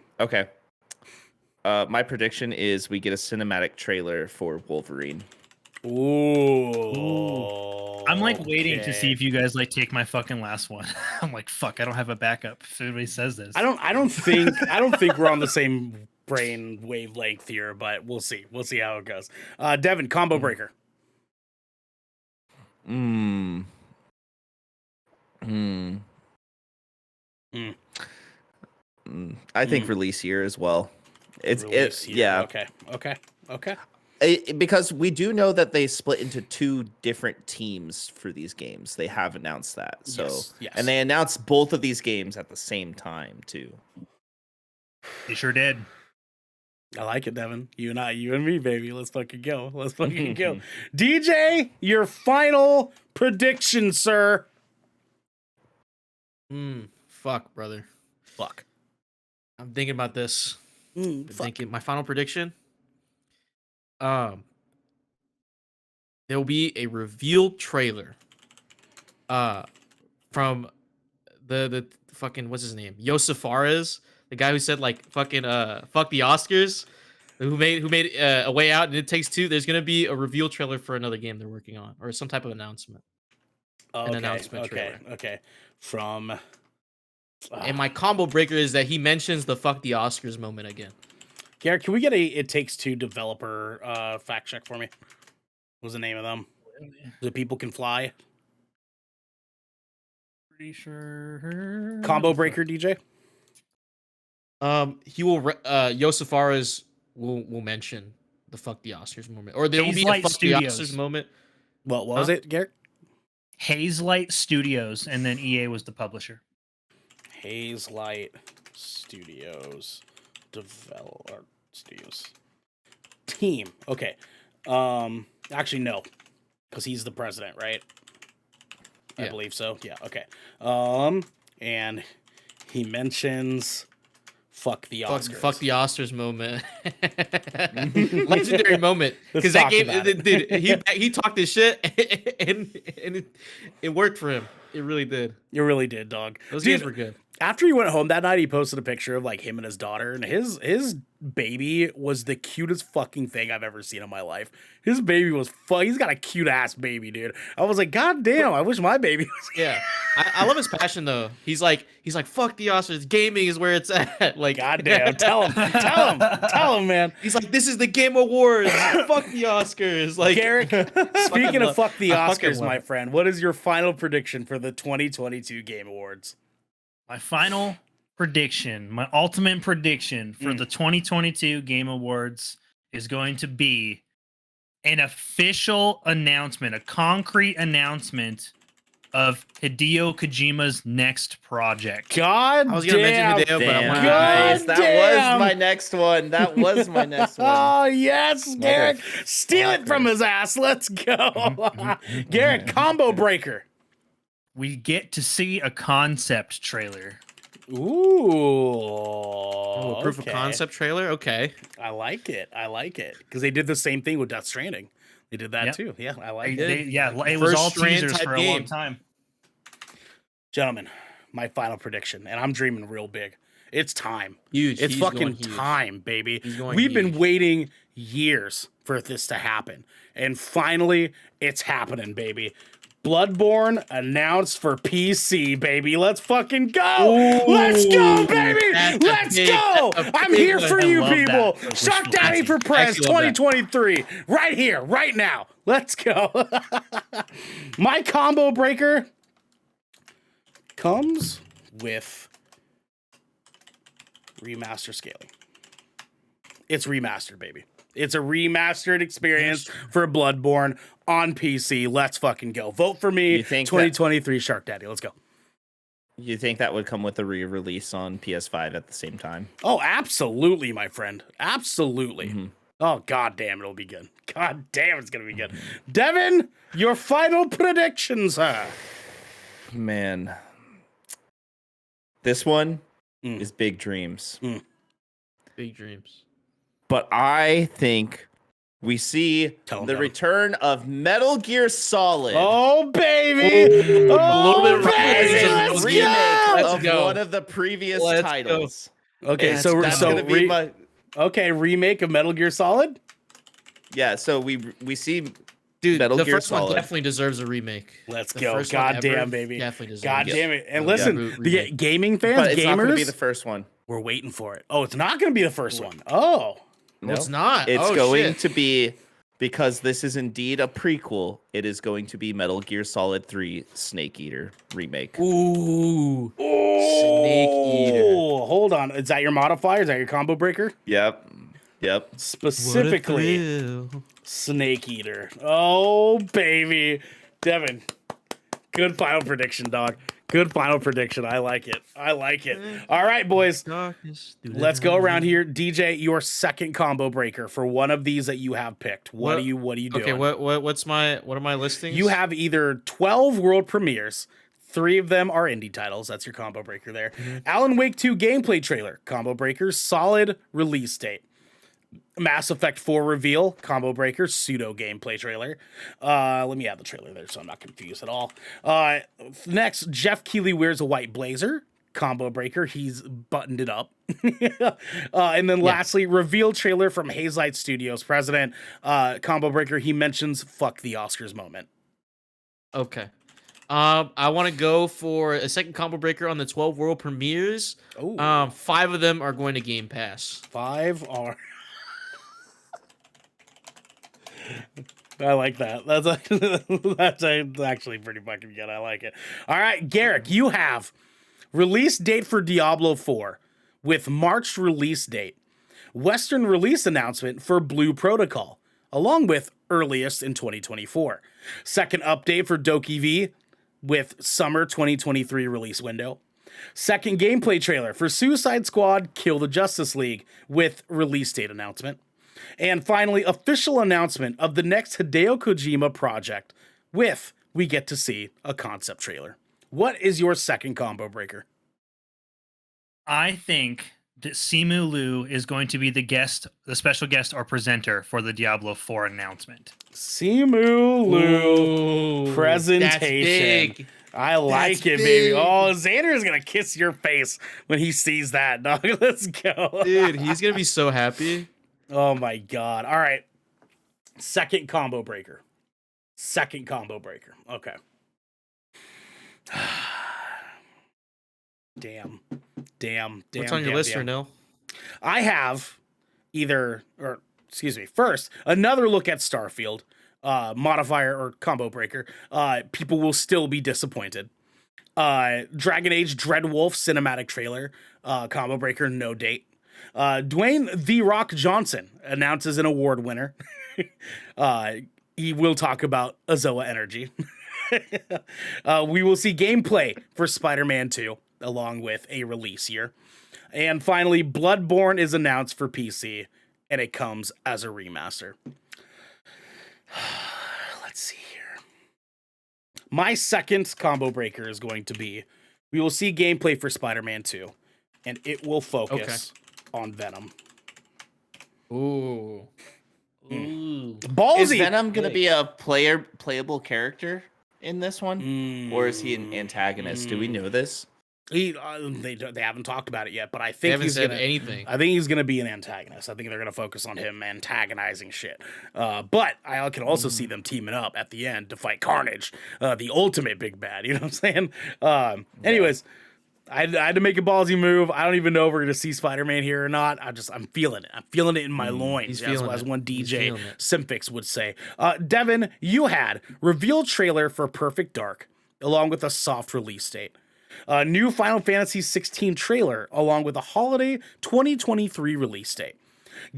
My prediction is we get a cinematic trailer for Wolverine. Ooh. I'm like waiting to see if you guys like take my fucking last one. I'm like, fuck, I don't have a backup if anybody says this. I don't think we're on the same brain wavelength here, but we'll see. We'll see how it goes. Devin, combo breaker. I think release year as well. Yeah. Okay. Because we do know that they split into 2 different teams for these games. They have announced that. So yes. And they announced both of these games at the same time too. They sure did. I like it, Devin. You and me, baby. Let's fucking go. DJ, your final prediction, sir. Fuck, brother. Fuck. I'm thinking about this. Thinking my final prediction. There will be a revealed trailer. From the fucking what's his name? Yosef Fares, the guy who said like fucking fuck the Oscars, who made A Way Out and It Takes Two. There's gonna be a reveal trailer for another game they're working on, or some type of announcement. Okay. From. And my combo breaker is that he mentions the fuck the Oscars moment again. Garrett, can we get a It Takes Two developer fact check for me? What was the name of them? The People Can Fly. Pretty sure. Combo breaker, DJ. He will. Yosef Fares will mention the fuck the Oscars moment, or there will be a Hazelight fuck Studios. the Oscars moment. What was it, Garrett? Hazelight Studios, and then EA was the publisher. Hazelight Studios developer studios team. Okay. Actually no, because he's the president, right? I believe so. Yeah. Okay. And he mentions fuck the Oscars. Fuck the Oscars moment. Legendary moment, because Let's that talk game, dude, he talked his shit and it worked for him. It really did. You really did, dog. Those Dude, games were good. after he went home that night, he posted a picture of like him and his daughter, and his baby was the cutest fucking thing I've ever seen in my life. His baby was he's got a cute ass baby, dude. I was like, God damn, I wish my baby was. Yeah, I love his passion though. He's like, fuck the Oscars. Gaming is where it's at. Like, God damn, tell him, man. He's like, this is the Game Awards. Fuck the Oscars. Like, Garrick, speaking of fuck the I fucking Oscars, love my it. friend, what is your final prediction for the 2022 Game Awards? My final prediction, my ultimate prediction for the 2022 Game Awards is going to be an official announcement, a concrete announcement of Hideo Kojima's next project. God I was gonna damn. mention Hideo, but I'm like, Nice. God That damn. was my next one. Oh, yes, Garrick. Steal it from his ass. Let's go. Garrick, combo breaker. We get to see a concept trailer. Ooh. a proof of concept trailer. Okay. I like it. Because they did the same thing with Death Stranding. They did that Yep. too. Yeah, I like it. It was First all Strand teasers type for a long game. time. Gentlemen, my final prediction, and I'm dreaming real big. It's time. Huge. It's He's fucking going huge. time, baby. He's going We've been huge. waiting years for this to happen. And finally, it's happening, baby. Bloodborne announced for PC, baby. Let's fucking go. Let's go, baby. That's a Let's big- go. that's a I'm big here one. for I you love people. that. Shark Daddy for I Prez actually love that. 2023. Right here, right now. Let's go. My combo breaker comes with remaster scaling. It's remastered, baby. It's a remastered experience for Bloodborne on PC. Let's fucking go. Vote for me. You think 2023 Shark Daddy. Let's go. You think that would come with a re-release on PS5 at the same time? Oh, absolutely, my friend. Absolutely. Oh, god damn, it'll be good. God damn, it's gonna be good. Devin, your final predictions, huh? Man, This one is big dreams. Big dreams. But I think we see the return of Metal Gear Solid. Oh, baby! A little bit baby! As a remake of go. one of the previous Let's titles. Okay, And so that's gonna be my remake of Metal Gear Solid. yeah. So we see Dude, Metal the Gear first one Solid. definitely deserves a remake. Let's The go! first one God ever damn, baby! Definitely deserves. God damn it! And Yeah. listen, Reboot, the remake. gaming fans, But it's not going to be gamers, the first one. we're waiting for it. Oh, it's not going to be the first one. Oh, No, it's not. It's Oh, going shit. to be, because this is indeed a prequel, it is going to be Metal Gear Solid 3 Snake Eater remake. Ooh. Snake Eater. Oh, hold on. Is that your modifier? Is that your combo breaker? Yep. Specifically, Snake Eater. Oh, baby. Devin, good final prediction, dog. Good final prediction. I like it. All right, boys. Let's go around here. DJ, your second combo breaker for one of these that you have picked. What are you doing? Okay, what are my listings? You have either 12 world premieres. 3 of them are indie titles. That's your combo breaker there. Alan Wake 2 gameplay trailer. Combo breaker. Solid release date. Mass Effect 4 reveal, combo breaker, pseudo gameplay trailer. Let me add the trailer there so I'm not confused at all. Next, Jeff Keighley wears a white blazer, combo breaker. He's buttoned it up. And then lastly, reveal trailer from Hazelight Studios president, combo breaker. He mentions fuck the Oscars moment. Okay. I want to go for a second combo breaker on the 12 world premieres. Ooh. 5 of them are going to Game Pass. 5 are. I like that. That's actually pretty fucking good. I like it. All right, Garrick, you have release date for Diablo 4 with March release date, Western release announcement for Blue Protocol, along with earliest in 2024. Second update for Doki V with summer 2023 release window. Second gameplay trailer for Suicide Squad Kill the Justice League with release date announcement. And finally, official announcement of the next Hideo Kojima project with we get to see a concept trailer. What is your second combo breaker? I think that Simu Liu is going to be the special guest or presenter for the Diablo 4 announcement. Simu Liu Ooh, presentation. That's big. I like That's it, baby. big. Oh, Xander is going to kiss your face when he sees that, dog. Let's go. Dude, he's going to be so happy. Oh, my God. All right. Second combo breaker. Okay. Damn. What's on your list, Ernell? I have first, another look at Starfield, modifier or combo breaker. People will still be disappointed. Dragon Age Dreadwolf cinematic trailer, combo breaker, no date. Dwayne The Rock Johnson announces an award winner. He will talk about Azoa Energy. We will see gameplay for Spider-Man 2, along with a release year. And finally, Bloodborne is announced for PC, and it comes as a remaster. Let's see here. My second combo breaker is going to be, we will see gameplay for Spider-Man 2, and it will focus on Venom. Ooh. Ballsy. Is Venom going to be a playable character in this one? Or is he an antagonist? Do we know this? They haven't talked about it yet, but I think They haven't he's said gonna, anything. I think he's going to be an antagonist. I think they're going to focus on him antagonizing shit. But I can also see them teaming up at the end to fight Carnage, the ultimate big bad. You know what I'm saying? Anyways, I had to make a ballsy move. I don't even know if we're going to see Spider-Man here or not. I'm feeling it. I'm feeling it in my loins, as one DJ Simfix would say. Devin, you had reveal trailer for Perfect Dark, along with a soft release date. New Final Fantasy 16 trailer, along with a holiday 2023 release date.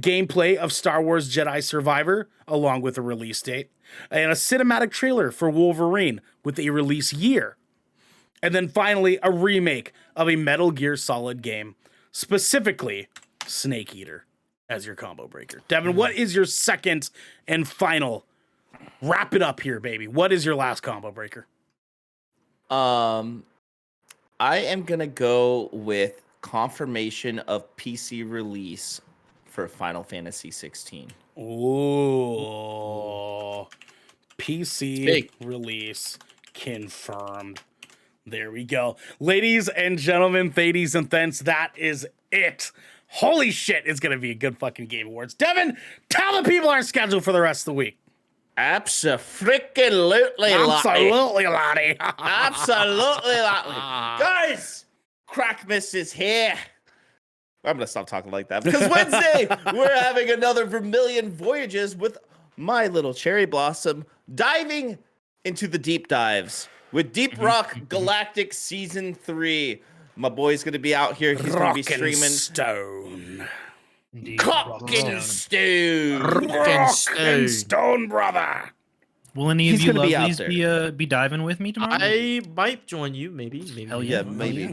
Gameplay of Star Wars Jedi Survivor, along with a release date. And a cinematic trailer for Wolverine with a release year. And then finally, a remake of a Metal Gear Solid game, specifically Snake Eater, as your combo breaker. Devin, what is your second and final? Wrap it up here, baby. What is your last combo breaker? I am going to go with confirmation of PC release for Final Fantasy 16. Ooh. PC Big. release confirmed. There we go. Ladies and gentlemen, thadies and thents, that is it. Holy shit, it's going to be a good fucking Game Awards. Devin, tell the people our schedule for the rest of the week. Absolutely, Absolutely, Lottie. Absolutely, guys. Crackmas is here. I'm gonna stop talking like that because Wednesday we're having another Vermilion Voyages with my little cherry blossom, diving into the deep dives with Deep Rock Galactic Season 3. My boy's gonna be out here. He's gonna be streaming Stone. Cock and Stone. Rock and Stone, brother. Will any He's of you gonna be out lovelies be diving with me tomorrow? I might join you, maybe. Hell Yeah, yeah. maybe.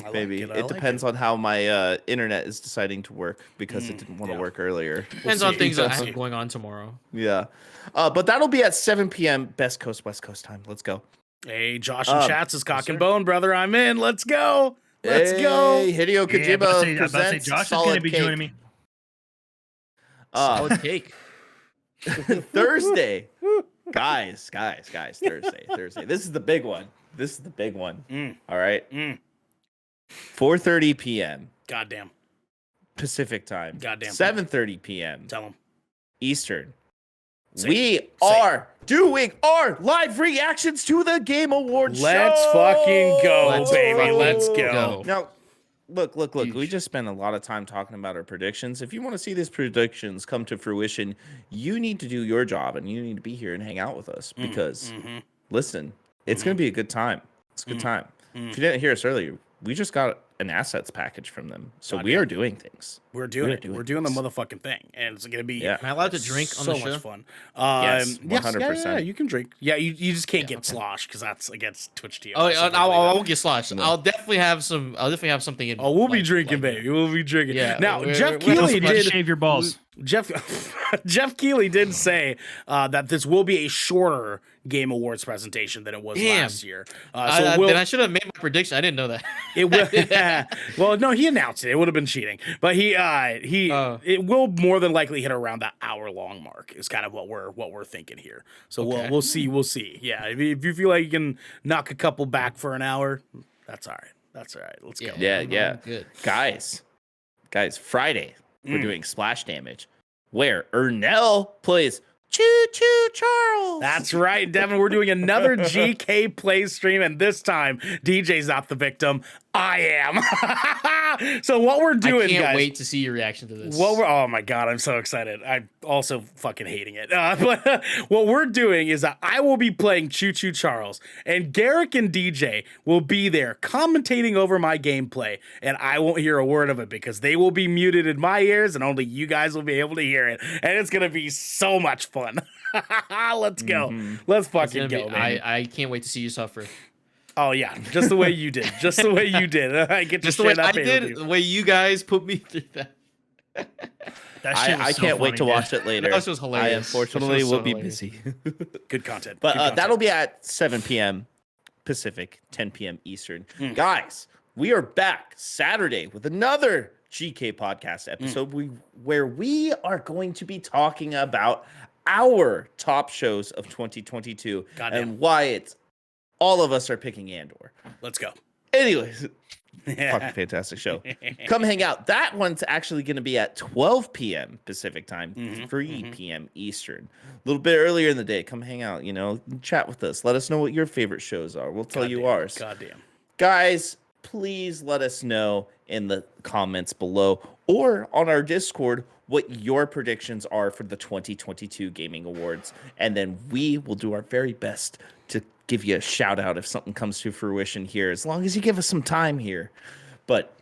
I like it, I It like depends on how my internet is deciding to work because it didn't want to work earlier. Depends on things that have going on tomorrow. Yeah. But that'll be at 7 p.m. Best Coast, West Coast time. Let's go. Hey, Josh and Chats is cock and bone, brother. I'm in. Let's go. Let's Hey, go. Hideo Yeah, Kojima I was about to say presents Josh is going to Solid be Cake. joining me. Solid cake. Thursday. Guys, Thursday. This is the big one. All right. 4:30 p.m. Goddamn. Pacific time. Goddamn. 7:30 p.m. Tell him. Eastern. Say We are doing our live reactions to the Game Awards. Let's show. fucking go, Let's baby. fucking Let's go. go. Now, look. We Huge. just spent a lot of time talking about our predictions. If you want to see these predictions come to fruition, you need to do your job and you need to be here and hang out with us because, listen, it's going to be a good time. It's a good time. If you didn't hear us earlier, we just got an assets package from them. So we are doing things. We're doing it. doing We're doing the this. motherfucking thing. And it's going to be Yeah. Am I allowed to drink on so the show? much fun. Yes, yes, 100%. Yeah, you can drink. Yeah, you just can't get slosh because that's against Twitch TV. Oh, I won't get sloshed. I'll definitely have some. I'll definitely have something in. Oh, we'll be like- drinking, like- baby. We'll be drinking. Yeah, Now, we're- Jeff we're- Keighley Don't did. shave your balls. Jeff Keighley did say that this will be a shorter Game Awards presentation than it was Damn. last year. then I should have made my prediction. I didn't know that. It will. Well, no, he announced it. It would have been cheating, but it will more than likely hit around that hour-long mark. Is kind of what we're thinking here. So Okay. we'll see. Yeah, if you feel like you can knock a couple back for an hour, that's all right. Let's go. Yeah. Good. Guys, Friday, we're doing Splash Damage where Ernell plays Choo Choo Charles. That's right, Devin. We're doing another GK play stream, and this time DJ's not the victim. I am. So what we're doing, I can't guys. wait to see your reaction to this. Oh my god, I'm so excited. I'm also fucking hating it. But what we're doing is that I will be playing Choo Choo Charles, and Garrick and DJ will be there commentating over my gameplay, and I won't hear a word of it because they will be muted in my ears, and only you guys will be able to hear it, and it's gonna be so much fun. Let's go. Let's It's fucking gonna go, be- man. I can't wait to see you suffer. Oh yeah, just the way you did. Just the way you did. I get to Just the share way that I pain did, with you. the way you guys put me through that. That shit was I so can't wait funny, to dude. watch it later. That was hilarious. I unfortunately That was so will be hilarious. busy. Good content. But Good content. that'll be at 7 p.m. Pacific, 10 p.m. Eastern. Guys, we are back Saturday with another GK podcast episode where we are going to be talking about our top shows of 2022 Goddamn. and why it's all of us are picking Andor. Let's go. Anyways, fucking fantastic show. Come hang out. That one's actually going to be at 12 p.m. Pacific time, 3 p.m. Eastern. A little bit earlier in the day. Come hang out, chat with us. Let us know what your favorite shows are. We'll tell you ours. Goddamn. Guys, please let us know in the comments below or on our Discord what your predictions are for the 2022 Gaming Awards. And then we will do our very best to give you a shout out if something comes to fruition here, as long as you give us some time here. But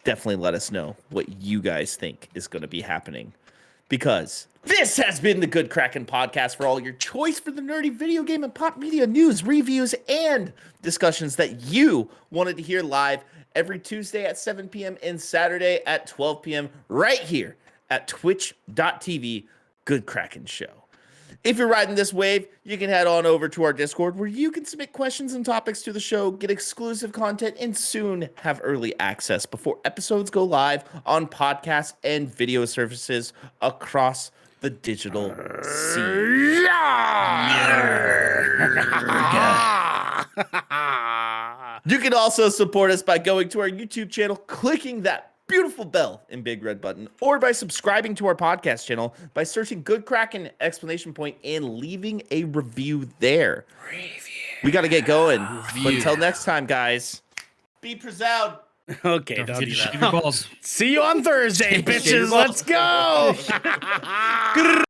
definitely let us know what you guys think is going to be happening, because this has been the Good Kraken podcast for all your choice for the nerdy video game and pop media news, reviews, and discussions that you wanted to hear live every Tuesday at 7 p.m. and Saturday at 12 p.m. right here at twitch.tv Good Kraken Show. If you're riding this wave, you can head on over to our Discord where you can submit questions and topics to the show, get exclusive content, and soon have early access before episodes go live on podcasts and video services across the digital scene. You can also support us by going to our YouTube channel, clicking that beautiful bell and big red button, or by subscribing to our podcast channel by searching Good Kraken ! And leaving a review there. We got to get going. But until next time, guys, be proud. Okay, Don't don't forget do to shave that. your balls. See you on Thursday, bitches. Let's go.